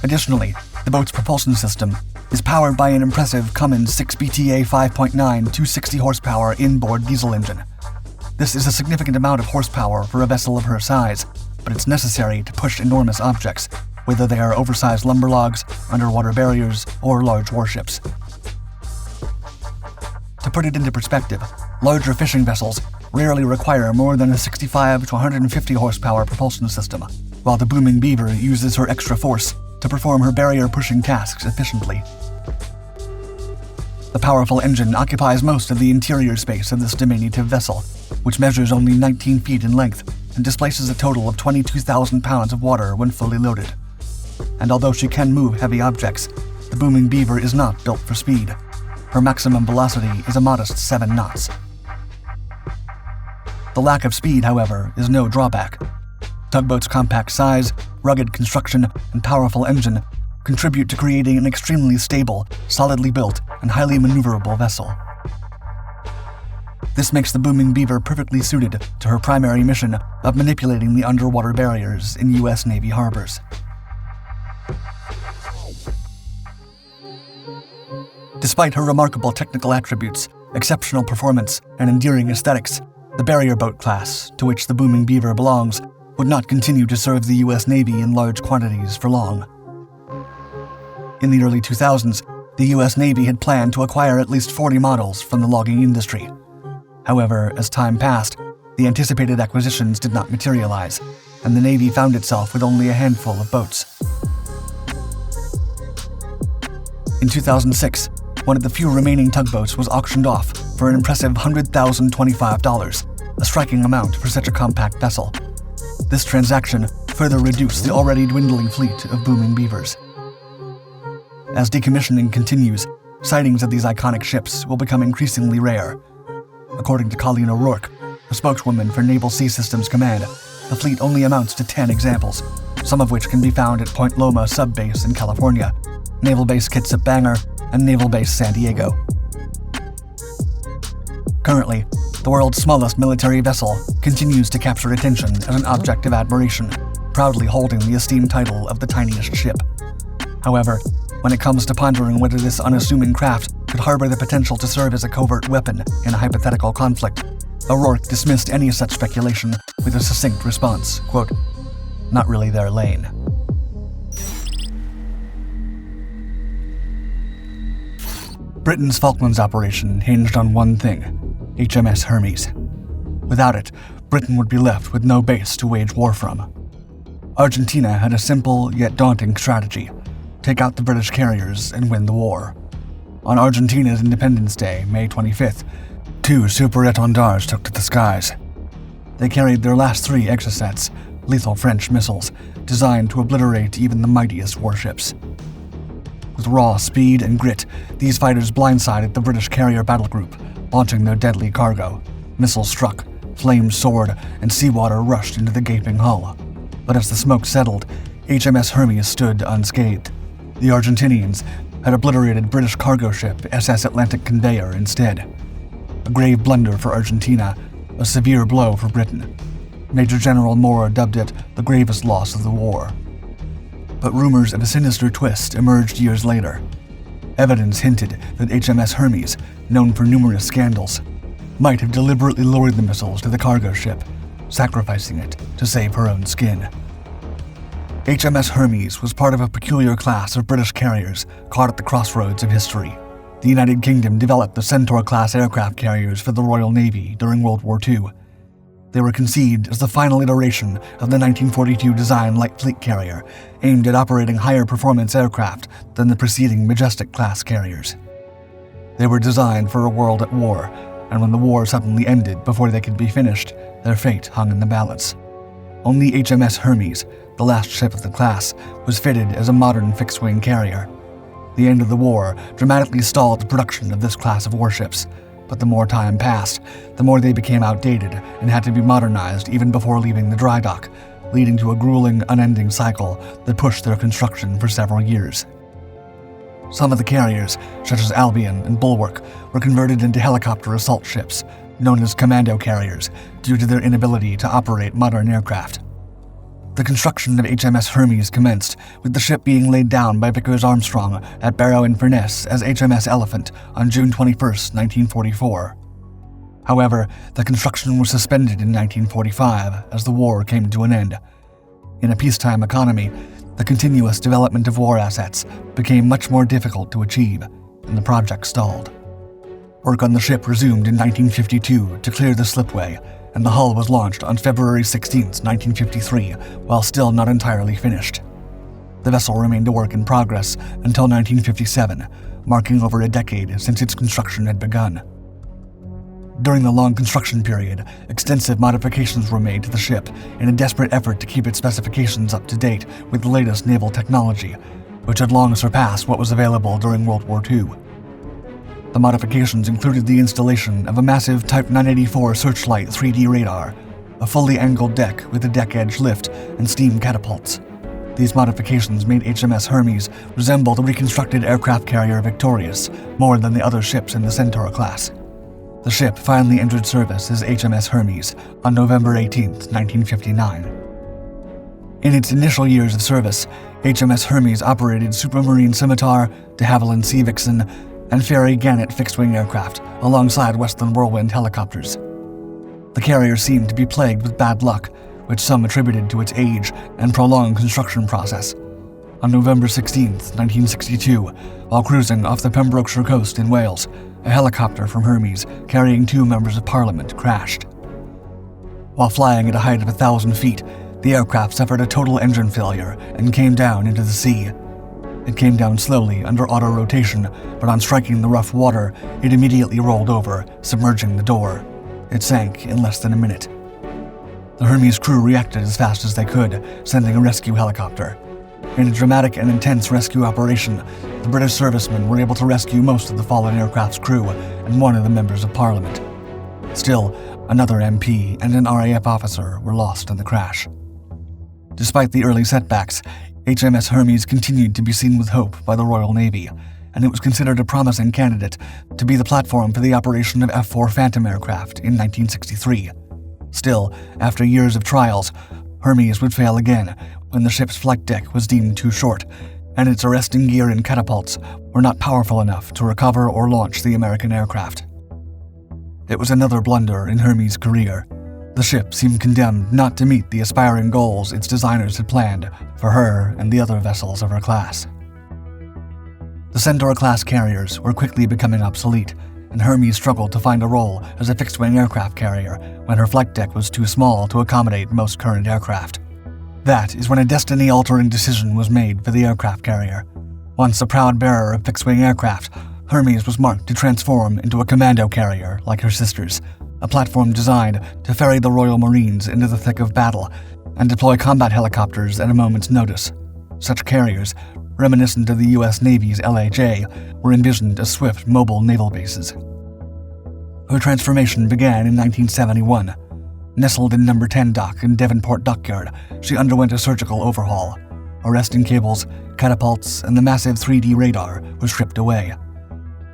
Additionally, the boat's propulsion system is powered by an impressive Cummins 6BTA 5.9 260 horsepower inboard diesel engine. This is a significant amount of horsepower for a vessel of her size, but it's necessary to push enormous objects, whether they are oversized lumber logs, underwater barriers, or large warships. To put it into perspective, larger fishing vessels rarely require more than a 65 to 150 horsepower propulsion system, while the Booming Beaver uses her extra force to perform her barrier-pushing tasks efficiently. The powerful engine occupies most of the interior space of this diminutive vessel, which measures only 19 feet in length and displaces a total of 22,000 pounds of water when fully loaded. And although she can move heavy objects, the Booming Beaver is not built for speed. Her maximum velocity is a modest 7 knots. The lack of speed, however, is no drawback. Tugboat's compact size, rugged construction, and powerful engine contribute to creating an extremely stable, solidly built, and highly maneuverable vessel. This makes the Booming Beaver perfectly suited to her primary mission of manipulating the underwater barriers in U.S. Navy harbors. Despite her remarkable technical attributes, exceptional performance, and endearing aesthetics, the barrier boat class, to which the Booming Beaver belongs, would not continue to serve the U.S. Navy in large quantities for long. In the early 2000s, the U.S. Navy had planned to acquire at least 40 models from the logging industry. However, as time passed, the anticipated acquisitions did not materialize, and the Navy found itself with only a handful of boats. In 2006, one of the few remaining tugboats was auctioned off for an impressive $100,025, a striking amount for such a compact vessel. This transaction further reduce the already dwindling fleet of booming beavers. As decommissioning continues, sightings of these iconic ships will become increasingly rare. According to Colleen O'Rourke, a spokeswoman for Naval Sea Systems Command, the fleet only amounts to 10 examples, some of which can be found at Point Loma Sub Base in California, Naval Base Kitsap Bangor, and Naval Base San Diego. Currently, the world's smallest military vessel continues to capture attention as an object of admiration, proudly holding the esteemed title of the tiniest ship. However, when it comes to pondering whether this unassuming craft could harbor the potential to serve as a covert weapon in a hypothetical conflict, O'Rourke dismissed any such speculation with a succinct response, quote, "Not really their lane." Britain's Falklands operation hinged on one thing: HMS Hermes. Without it, Britain would be left with no base to wage war from. Argentina had a simple yet daunting strategy: take out the British carriers and win the war. On Argentina's Independence Day, May 25th, 2 super étendards took to the skies. They carried their last 3 Exocets, lethal French missiles, designed to obliterate even the mightiest warships. With raw speed and grit, these fighters blindsided the British carrier battle group, launching their deadly cargo. Missiles struck, flames soared, and seawater rushed into the gaping hull. But as the smoke settled, HMS Hermes stood unscathed. The Argentinians had obliterated British cargo ship SS Atlantic Conveyor instead. A grave blunder for Argentina, a severe blow for Britain. Major General Moore dubbed it the gravest loss of the war. But rumors of a sinister twist emerged years later. Evidence hinted that HMS Hermes, known for numerous scandals, might have deliberately lowered the missiles to the cargo ship, sacrificing it to save her own skin. HMS Hermes was part of a peculiar class of British carriers caught at the crossroads of history. The United Kingdom developed the Centaur-class aircraft carriers for the Royal Navy during World War II. They were conceived as the final iteration of the 1942 design light fleet carrier, aimed at operating higher performance aircraft than the preceding Majestic-class carriers. They were designed for a world at war, and when the war suddenly ended before they could be finished, their fate hung in the balance. Only HMS Hermes, the last ship of the class, was fitted as a modern fixed-wing carrier. The end of the war dramatically stalled the production of this class of warships, but the more time passed, the more they became outdated and had to be modernized even before leaving the dry dock, leading to a grueling, unending cycle that pushed their construction for several years. Some of the carriers, such as Albion and Bulwark, were converted into helicopter assault ships, known as commando carriers, due to their inability to operate modern aircraft. The construction of HMS Hermes commenced, with the ship being laid down by Vickers Armstrong at Barrow-in-Furness as HMS Elephant on June 21, 1944. However, the construction was suspended in 1945 as the war came to an end. In a peacetime economy, the continuous development of war assets became much more difficult to achieve, and the project stalled. Work on the ship resumed in 1952 to clear the slipway, and the hull was launched on February 16, 1953, while still not entirely finished. The vessel remained a work in progress until 1957, marking over a decade since its construction had begun. During the long construction period, extensive modifications were made to the ship in a desperate effort to keep its specifications up to date with the latest naval technology, which had long surpassed what was available during World War II. The modifications included the installation of a massive Type 984 Searchlight 3D radar, a fully angled deck with a deck edge lift, and steam catapults. These modifications made HMS Hermes resemble the reconstructed aircraft carrier Victorious more than the other ships in the Centaur class. The ship finally entered service as HMS Hermes on November 18, 1959. In its initial years of service, HMS Hermes operated Supermarine Scimitar, de Havilland Sea Vixen, and Fairey Gannet fixed-wing aircraft alongside Westland Whirlwind helicopters. The carrier seemed to be plagued with bad luck, which some attributed to its age and prolonged construction process. On November 16, 1962, while cruising off the Pembrokeshire coast in Wales, a helicopter from Hermes carrying 2 members of Parliament crashed. While flying at a height of 1,000 feet, the aircraft suffered a total engine failure and came down into the sea. It came down slowly under auto-rotation, but on striking the rough water, it immediately rolled over, submerging the door. It sank in less than a minute. The Hermes crew reacted as fast as they could, sending a rescue helicopter. In a dramatic and intense rescue operation, the British servicemen were able to rescue most of the fallen aircraft's crew and one of the members of Parliament. Still, another MP and an RAF officer were lost in the crash. Despite the early setbacks, HMS Hermes continued to be seen with hope by the Royal Navy, and it was considered a promising candidate to be the platform for the operation of F-4 Phantom aircraft in 1963. Still, after years of trials, Hermes would fail again when the ship's flight deck was deemed too short, and its arresting gear and catapults were not powerful enough to recover or launch the American aircraft. It was another blunder in Hermes' career. The ship seemed condemned not to meet the aspiring goals its designers had planned for her and the other vessels of her class. The Centaur-class carriers were quickly becoming obsolete, and Hermes struggled to find a role as a fixed-wing aircraft carrier when her flight deck was too small to accommodate most current aircraft. That is when a destiny-altering decision was made for the aircraft carrier. Once a proud bearer of fixed-wing aircraft, Hermes was marked to transform into a commando carrier like her sisters, a platform designed to ferry the Royal Marines into the thick of battle and deploy combat helicopters at a moment's notice. Such carriers, reminiscent of the U.S. Navy's LHA, were envisioned as swift, mobile naval bases. Her transformation began in 1971. Nestled in No. 10 Dock in Devonport Dockyard, she underwent a surgical overhaul. Arresting cables, catapults, and the massive 3D radar were stripped away.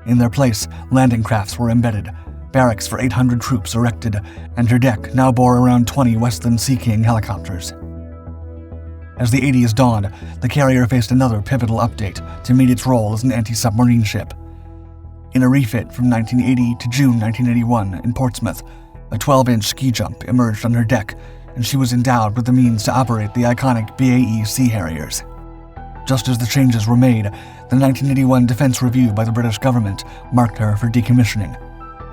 In their place, landing crafts were embedded, barracks for 800 troops erected, and her deck now bore around 20 Westland Sea King helicopters. As the 80s dawned, the carrier faced another pivotal update to meet its role as an anti-submarine ship. In a refit from 1980 to June 1981 in Portsmouth, a 12-inch ski jump emerged on her deck, and she was endowed with the means to operate the iconic BAE Sea Harriers. Just as the changes were made, the 1981 Defense Review by the British government marked her for decommissioning.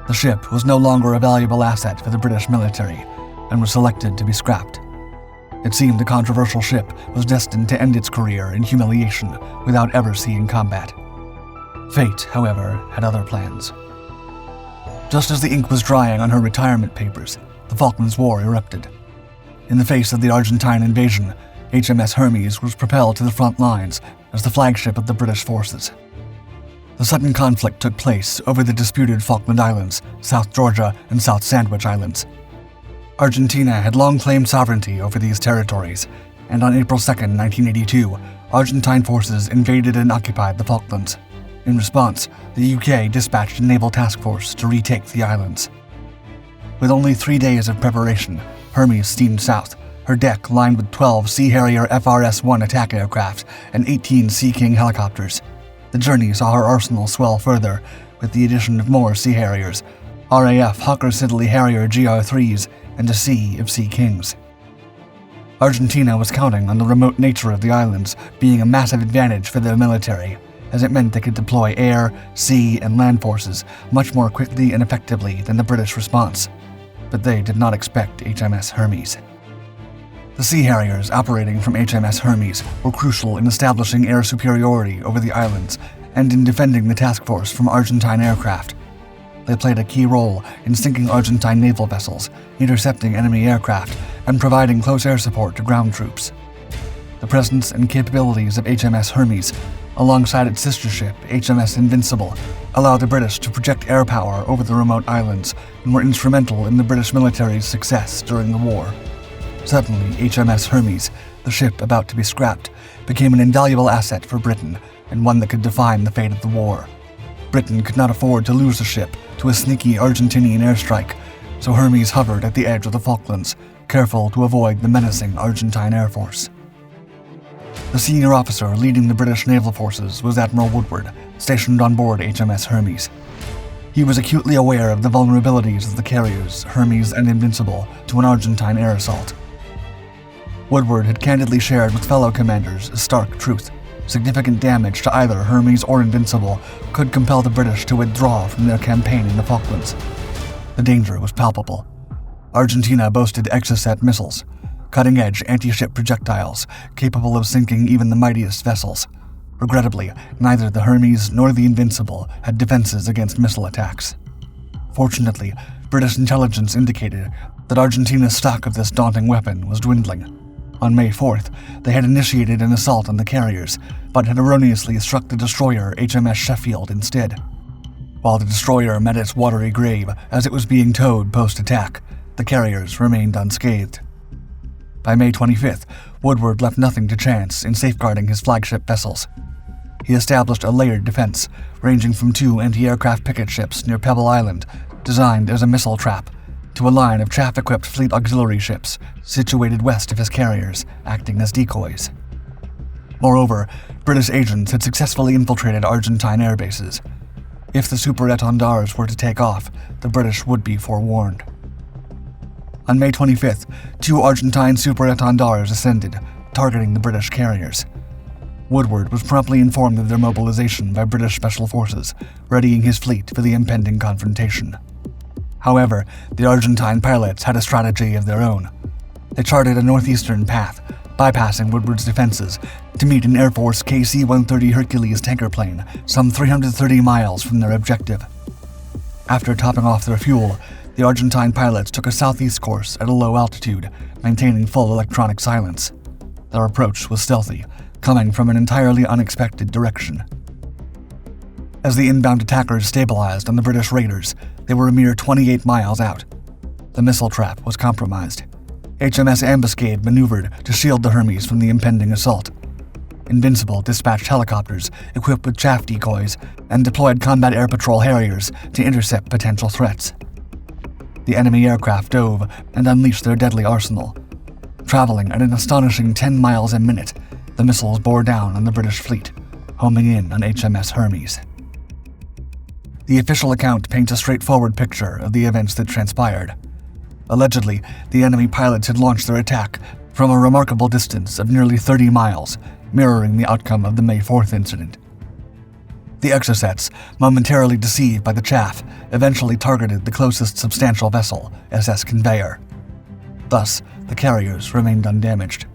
The ship was no longer a valuable asset for the British military, and was selected to be scrapped. It seemed the controversial ship was destined to end its career in humiliation without ever seeing combat. Fate, however, had other plans. Just as the ink was drying on her retirement papers, the Falklands War erupted. In the face of the Argentine invasion, HMS Hermes was propelled to the front lines as the flagship of the British forces. The sudden conflict took place over the disputed Falkland Islands, South Georgia, and South Sandwich Islands. Argentina had long claimed sovereignty over these territories, and on April 2, 1982, Argentine forces invaded and occupied the Falklands. In response, the UK dispatched a naval task force to retake the islands. With only 3 days of preparation, Hermes steamed south, her deck lined with 12 Sea Harrier FRS-1 attack aircraft and 18 Sea King helicopters. The journey saw her arsenal swell further, with the addition of more Sea Harriers, RAF Hawker Siddeley Harrier GR-3s, and a sea of Sea Kings. Argentina was counting on the remote nature of the islands being a massive advantage for their military, as it meant they could deploy air, sea, and land forces much more quickly and effectively than the British response. But they did not expect HMS Hermes. The Sea Harriers operating from HMS Hermes were crucial in establishing air superiority over the islands and in defending the task force from Argentine aircraft. They played a key role in sinking Argentine naval vessels, intercepting enemy aircraft, and providing close air support to ground troops. The presence and capabilities of HMS Hermes, alongside its sister ship, HMS Invincible, allowed the British to project air power over the remote islands and were instrumental in the British military's success during the war. Suddenly, HMS Hermes, the ship about to be scrapped, became an invaluable asset for Britain and one that could define the fate of the war. Britain could not afford to lose the ship to a sneaky Argentinian airstrike, so Hermes hovered at the edge of the Falklands, careful to avoid the menacing Argentine Air Force. The senior officer leading the British naval forces was Admiral Woodward, stationed on board HMS Hermes. He was acutely aware of the vulnerabilities of the carriers, Hermes and Invincible, to an Argentine air assault. Woodward had candidly shared with fellow commanders a stark truth. Significant damage to either Hermes or Invincible could compel the British to withdraw from their campaign in the Falklands. The danger was palpable. Argentina boasted Exocet missiles, cutting-edge anti-ship projectiles capable of sinking even the mightiest vessels. Regrettably, neither the Hermes nor the Invincible had defenses against missile attacks. Fortunately, British intelligence indicated that Argentina's stock of this daunting weapon was dwindling. On May 4th, they had initiated an assault on the carriers, but had erroneously struck the destroyer HMS Sheffield instead. While the destroyer met its watery grave as it was being towed post-attack, the carriers remained unscathed. By May 25th, Woodward left nothing to chance in safeguarding his flagship vessels. He established a layered defense, ranging from 2 anti-aircraft picket ships near Pebble Island, designed as a missile trap, to a line of chaff-equipped fleet auxiliary ships situated west of his carriers, acting as decoys. Moreover, British agents had successfully infiltrated Argentine air bases. If the super étendards were to take off, the British would be forewarned. On May 25th, 2 Argentine super étendards ascended, targeting the British carriers. Woodward was promptly informed of their mobilization by British Special Forces, readying his fleet for the impending confrontation. However, the Argentine pilots had a strategy of their own. They charted a northeastern path, bypassing Woodward's defenses, to meet an Air Force KC-130 Hercules tanker plane some 330 miles from their objective. After topping off their fuel, the Argentine pilots took a southeast course at a low altitude, maintaining full electronic silence. Their approach was stealthy, coming from an entirely unexpected direction. As the inbound attackers stabilized on the British raiders, they were a mere 28 miles out. The missile trap was compromised. HMS Ambuscade maneuvered to shield the Hermes from the impending assault. Invincible dispatched helicopters equipped with chaff decoys and deployed combat air patrol Harriers to intercept potential threats. The enemy aircraft dove and unleashed their deadly arsenal. Traveling at an astonishing 10 miles a minute, the missiles bore down on the British fleet, homing in on HMS Hermes. The official account paints a straightforward picture of the events that transpired. Allegedly, the enemy pilots had launched their attack from a remarkable distance of nearly 30 miles, mirroring the outcome of the May 4th incident. The Exocets, momentarily deceived by the chaff, eventually targeted the closest substantial vessel, SS Conveyor. Thus, the carriers remained undamaged.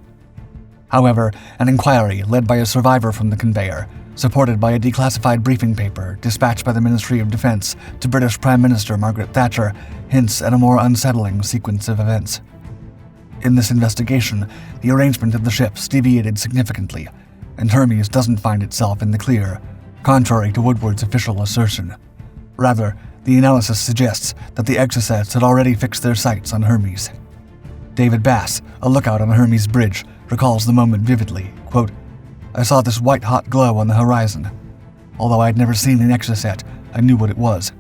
However, an inquiry led by a survivor from the Conveyor, supported by a declassified briefing paper dispatched by the Ministry of Defense to British Prime Minister Margaret Thatcher, hints at a more unsettling sequence of events. In this investigation, the arrangement of the ships deviated significantly, and Hermes doesn't find itself in the clear, contrary to Woodward's official assertion. Rather, the analysis suggests that the Exocets had already fixed their sights on Hermes. David Bass, a lookout on the Hermes Bridge, recalls the moment vividly, quote, "I saw this white-hot glow on the horizon. Although I had never seen an Exocet, I knew what it was.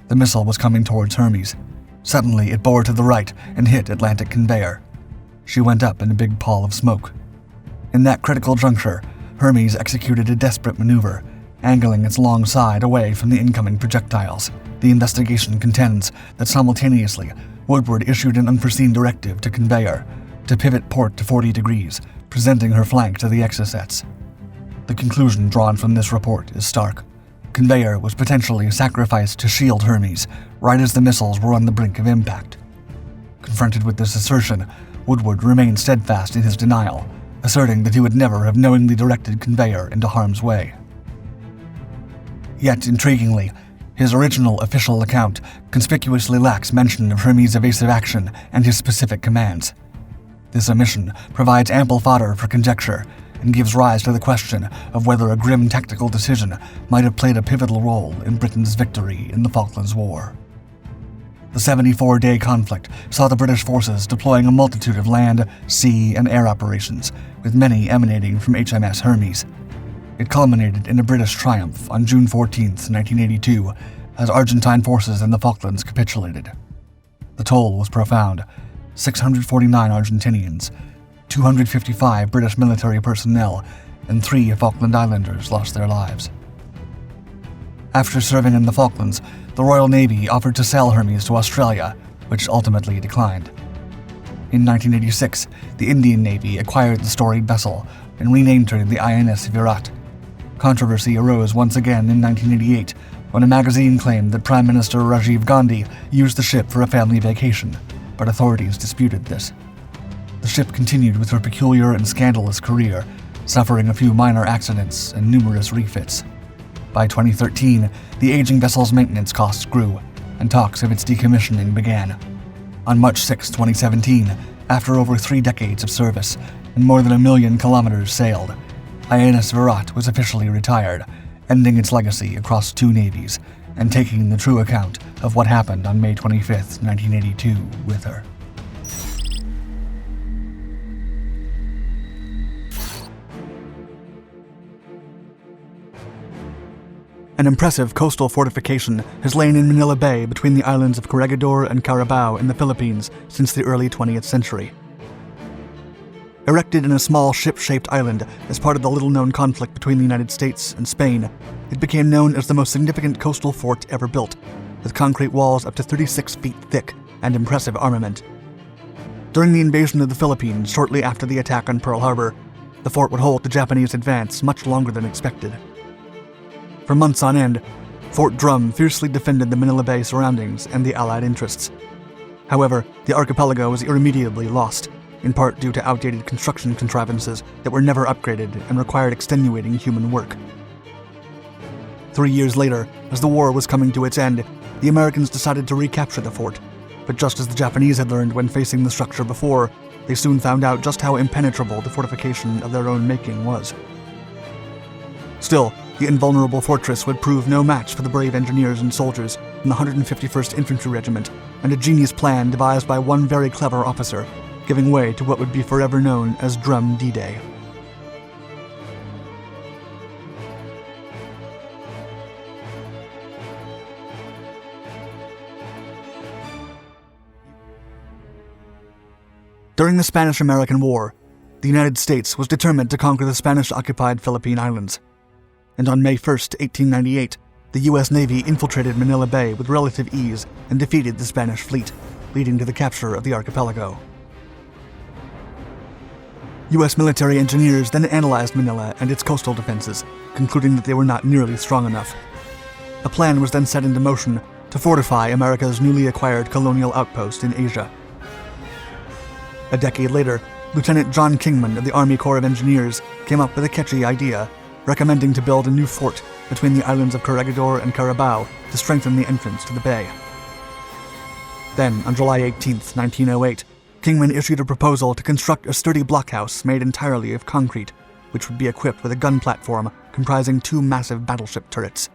The missile was coming towards Hermes. Suddenly, it bore to the right and hit Atlantic Conveyor. She went up in a big pall of smoke. In that critical juncture, Hermes executed a desperate maneuver, angling its long side away from the incoming projectiles. The investigation contends that simultaneously, Woodward issued an unforeseen directive to Conveyor to pivot port to 40 degrees, presenting her flank to the Exocets. The conclusion drawn from this report is stark. Conveyor was potentially sacrificed to shield Hermes, right as the missiles were on the brink of impact. Confronted with this assertion, Woodward remained steadfast in his denial, asserting that he would never have knowingly directed Conveyor into harm's way. Yet, intriguingly, his original official account conspicuously lacks mention of Hermes' evasive action and his specific commands. This omission provides ample fodder for conjecture and gives rise to the question of whether a grim tactical decision might have played a pivotal role in Britain's victory in the Falklands War. The 74-day conflict saw the British forces deploying a multitude of land, sea, and air operations, with many emanating from HMS Hermes. It culminated in a British triumph on June 14, 1982, as Argentine forces in the Falklands capitulated. The toll was profound: 649 Argentinians, 255 British military personnel, and 3 Falkland Islanders lost their lives. After serving in the Falklands, the Royal Navy offered to sell Hermes to Australia, which ultimately declined. In 1986, the Indian Navy acquired the storied vessel and renamed her the INS Virat. Controversy arose once again in 1988 when a magazine claimed that Prime Minister Rajiv Gandhi used the ship for a family vacation, but authorities disputed this. The ship continued with her peculiar and scandalous career, suffering a few minor accidents and numerous refits. By 2013, the aging vessel's maintenance costs grew, and talks of its decommissioning began. On March 6, 2017, after over 3 decades of service and more than 1 million kilometers sailed, INS Virat was officially retired, ending its legacy across 2 navies and taking the true account of what happened on May 25, 1982 with her. An impressive coastal fortification has lain in Manila Bay between the islands of Corregidor and Carabao in the Philippines since the early 20th century. Erected in a small ship-shaped island as part of the little-known conflict between the United States and Spain, it became known as the most significant coastal fort ever built, with concrete walls up to 36 feet thick and impressive armament. During the invasion of the Philippines shortly after the attack on Pearl Harbor, the fort would hold the Japanese advance much longer than expected. For months on end, Fort Drum fiercely defended the Manila Bay surroundings and the Allied interests. However, the archipelago was irremediably lost, in part due to outdated construction contrivances that were never upgraded and required extenuating human work. 3 years later, as the war was coming to its end, the Americans decided to recapture the fort, but just as the Japanese had learned when facing the structure before, they soon found out just how impenetrable the fortification of their own making was. Still, the invulnerable fortress would prove no match for the brave engineers and soldiers in the 151st Infantry Regiment, and a genius plan devised by one very clever officer, giving way to what would be forever known as Drum D-Day. During the Spanish-American War, the United States was determined to conquer the Spanish-occupied Philippine Islands. And on May 1, 1898, the U.S. Navy infiltrated Manila Bay with relative ease and defeated the Spanish fleet, leading to the capture of the archipelago. U.S. military engineers then analyzed Manila and its coastal defenses, concluding that they were not nearly strong enough. A plan was then set into motion to fortify America's newly acquired colonial outpost in Asia. A decade later, Lieutenant John Kingman of the Army Corps of Engineers came up with a catchy idea, recommending to build a new fort between the islands of Corregidor and Carabao to strengthen the entrance to the bay. Then, on July 18, 1908, Kingman issued a proposal to construct a sturdy blockhouse made entirely of concrete, which would be equipped with a gun platform comprising 2 massive battleship turrets.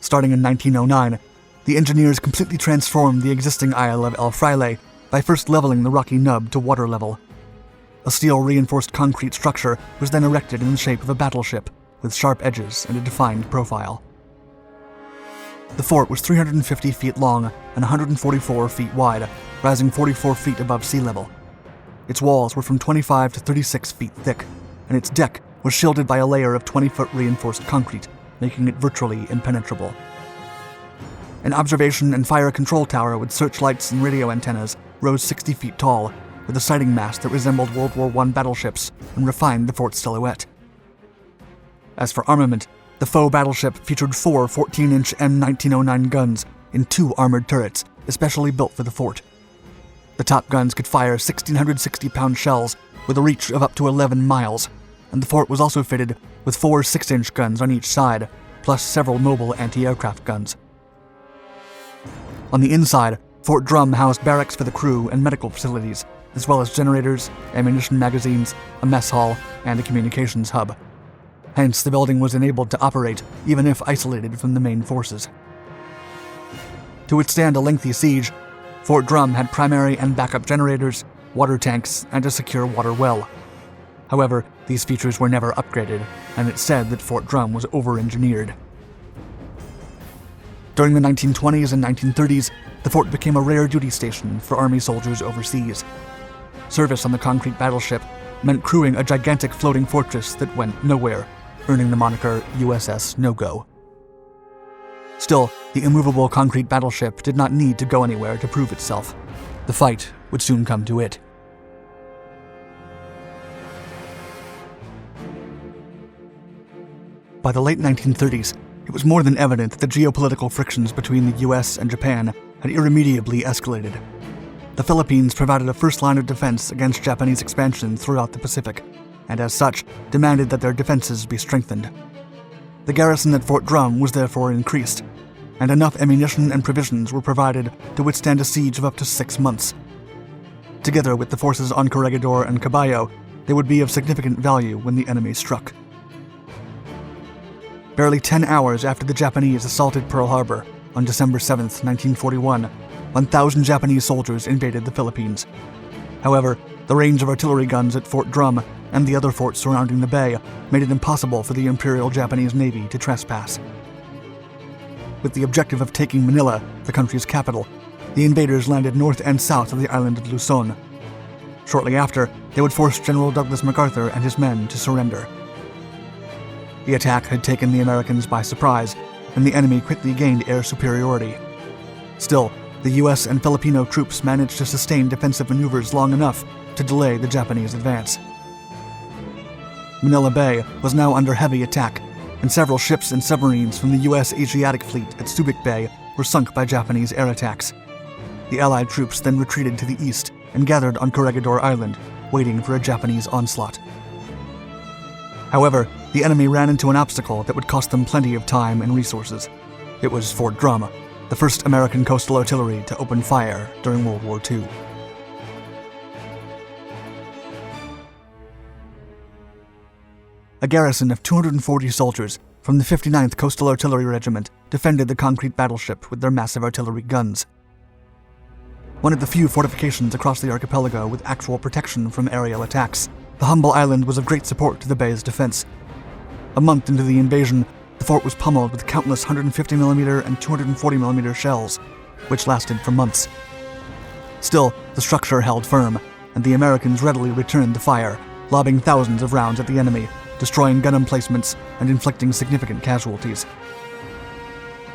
Starting in 1909, the engineers completely transformed the existing Isle of El Fraile by first leveling the rocky nub to water level. A steel-reinforced concrete structure was then erected in the shape of a battleship, with sharp edges and a defined profile. The fort was 350 feet long and 144 feet wide, rising 44 feet above sea level. Its walls were from 25 to 36 feet thick, and its deck was shielded by a layer of 20-foot reinforced concrete, making it virtually impenetrable. An observation and fire control tower with searchlights and radio antennas rose 60 feet tall, with a sighting mast that resembled World War I battleships and refined the fort's silhouette. As for armament, the faux battleship featured 4 14-inch M1909 guns in 2 armored turrets, especially built for the fort. The top guns could fire 1,660-pound shells with a reach of up to 11 miles, and the fort was also fitted with 4 6-inch guns on each side, plus several mobile anti-aircraft guns. On the inside, Fort Drum housed barracks for the crew and medical facilities, as well as generators, ammunition magazines, a mess hall, and a communications hub. Hence, the building was enabled to operate, even if isolated from the main forces. To withstand a lengthy siege, Fort Drum had primary and backup generators, water tanks, and a secure water well. However, these features were never upgraded, and it's said that Fort Drum was over-engineered. During the 1920s and 1930s, the fort became a rare duty station for Army soldiers overseas. Service on the concrete battleship meant crewing a gigantic floating fortress that went nowhere, earning the moniker USS No-Go. Still, the immovable concrete battleship did not need to go anywhere to prove itself. The fight would soon come to it. By the late 1930s, it was more than evident that the geopolitical frictions between the US and Japan had irremediably escalated. The Philippines provided a first line of defense against Japanese expansion throughout the Pacific, and as such, demanded that their defenses be strengthened. The garrison at Fort Drum was therefore increased. and enough ammunition and provisions were provided to withstand a siege of up to 6 months. Together with the forces on Corregidor and Caballo, they would be of significant value when the enemy struck. Barely 10 hours after the Japanese assaulted Pearl Harbor, on December 7, 1941, 1,000 Japanese soldiers invaded the Philippines. However, the range of artillery guns at Fort Drum and the other forts surrounding the bay made it impossible for the Imperial Japanese Navy to trespass. With the objective of taking Manila, the country's capital, the invaders landed north and south of the island of Luzon. Shortly after, they would force General Douglas MacArthur and his men to surrender. The attack had taken the Americans by surprise, and the enemy quickly gained air superiority. Still, the U.S. and Filipino troops managed to sustain defensive maneuvers long enough to delay the Japanese advance. Manila Bay was now under heavy attack, and several ships and submarines from the U.S. Asiatic Fleet at Subic Bay were sunk by Japanese air attacks. The Allied troops then retreated to the east and gathered on Corregidor Island, waiting for a Japanese onslaught. However, the enemy ran into an obstacle that would cost them plenty of time and resources. It was Fort Drum, the first American coastal artillery to open fire during World War II. A garrison of 240 soldiers from the 59th Coastal Artillery Regiment defended the concrete battleship with their massive artillery guns. One of the few fortifications across the archipelago with actual protection from aerial attacks, the humble island was of great support to the bay's defense. A month into the invasion, the fort was pummeled with countless 150mm and 240mm shells, which lasted for months. Still, the structure held firm, and the Americans readily returned the fire, lobbing thousands of rounds at the enemy, destroying gun emplacements and inflicting significant casualties.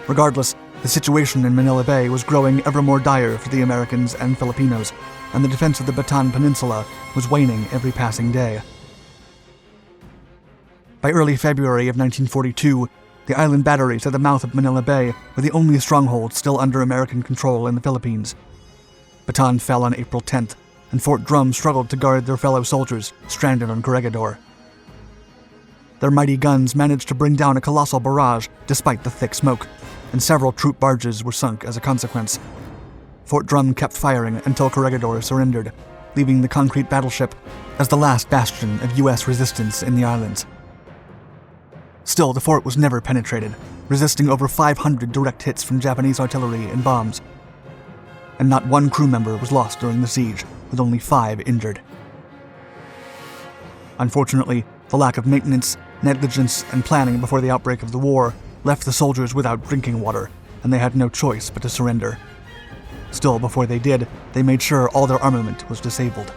Regardless, the situation in Manila Bay was growing ever more dire for the Americans and Filipinos, and the defense of the Bataan Peninsula was waning every passing day. By early February of 1942, the island batteries at the mouth of Manila Bay were the only stronghold still under American control in the Philippines. Bataan fell on April 10th, and Fort Drum struggled to guard their fellow soldiers stranded on Corregidor. Their mighty guns managed to bring down a colossal barrage despite the thick smoke, and several troop barges were sunk as a consequence. Fort Drum kept firing until Corregidor surrendered, leaving the concrete battleship as the last bastion of U.S. resistance in the islands. Still, the fort was never penetrated, resisting over 500 direct hits from Japanese artillery and bombs. And not one crew member was lost during the siege, with only 5 injured. Unfortunately, the lack of maintenance, negligence, and planning before the outbreak of the war left the soldiers without drinking water, and they had no choice but to surrender. Still, before they did, they made sure all their armament was disabled.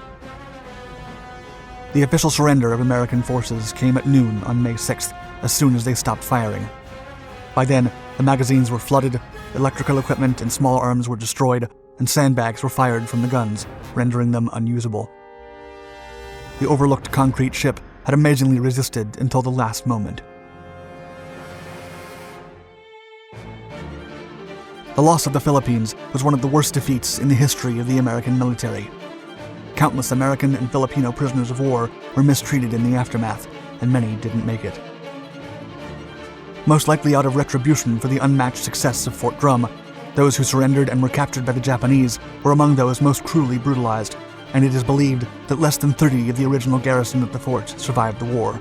The official surrender of American forces came at noon on May 6th, as soon as they stopped firing. By then, the magazines were flooded, electrical equipment and small arms were destroyed, and sandbags were fired from the guns, rendering them unusable. The overlooked concrete ship had amazingly resisted until the last moment. The loss of the Philippines was one of the worst defeats in the history of the American military. Countless American and Filipino prisoners of war were mistreated in the aftermath, and many didn't make it. Most likely out of retribution for the unmatched success of Fort Drum, those who surrendered and were captured by the Japanese were among those most cruelly brutalized, and it is believed that less than 30 of the original garrison of the fort survived the war.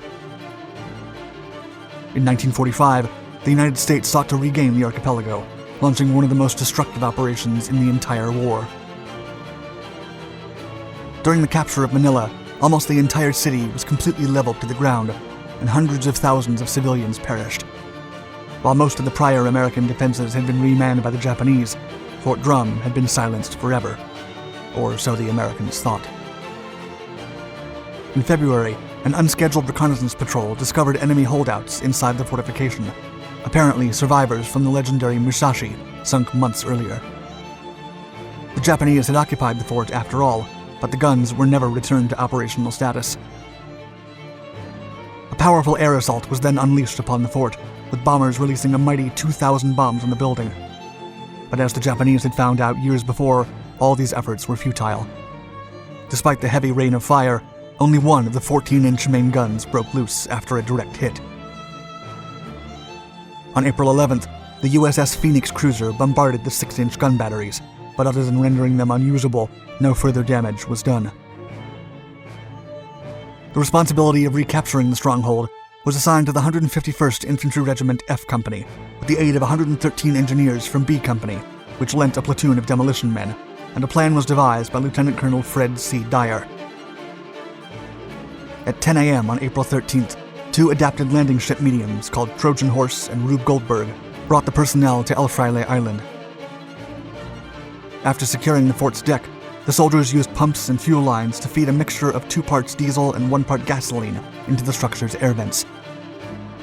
In 1945, the United States sought to regain the archipelago, launching one of the most destructive operations in the entire war. During the capture of Manila, almost the entire city was completely leveled to the ground, and hundreds of thousands of civilians perished. While most of the prior American defenses had been remanned by the Japanese, Fort Drum had been silenced forever, or so the Americans thought. In February, an unscheduled reconnaissance patrol discovered enemy holdouts inside the fortification, apparently survivors from the legendary Musashi, sunk months earlier. The Japanese had occupied the fort after all, but the guns were never returned to operational status. A powerful air assault was then unleashed upon the fort, with bombers releasing a mighty 2,000 bombs on the building. But as the Japanese had found out years before, all these efforts were futile. Despite the heavy rain of fire, only one of the 14-inch main guns broke loose after a direct hit. On April 11th, The USS Phoenix cruiser bombarded the 6-inch gun batteries, but other than rendering them unusable, no further damage was done. The responsibility of recapturing the stronghold was assigned to the 151st Infantry Regiment F Company, with the aid of 113 engineers from B Company, which lent a platoon of demolition men, and a plan was devised by Lieutenant Colonel Fred C. Dyer. At 10 a.m. on April 13th, 2 adapted landing ship mediums called Trojan Horse and Rube Goldberg brought the personnel to El Fraile Island. After securing the fort's deck, the soldiers used pumps and fuel lines to feed a mixture of 2 parts diesel and 1 part gasoline into the structure's air vents.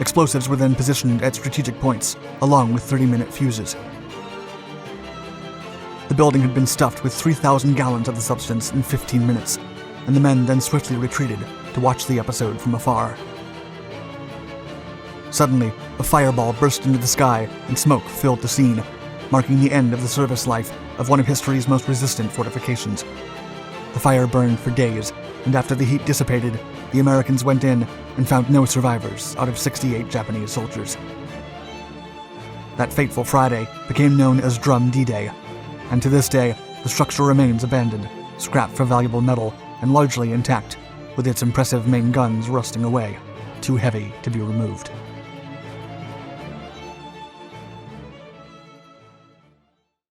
Explosives were then positioned at strategic points, along with 30-minute fuses. The building had been stuffed with 3,000 gallons of the substance in 15 minutes, and the men then swiftly retreated to watch the episode from afar. Suddenly, a fireball burst into the sky and smoke filled the scene, marking the end of the service life of one of history's most resistant fortifications. The fire burned for days, and after the heat dissipated, the Americans went in and found no survivors out of 68 Japanese soldiers. That fateful Friday became known as Drum D-Day, and to this day, the structure remains abandoned, scrapped for valuable metal, and largely intact, with its impressive main guns rusting away, too heavy to be removed.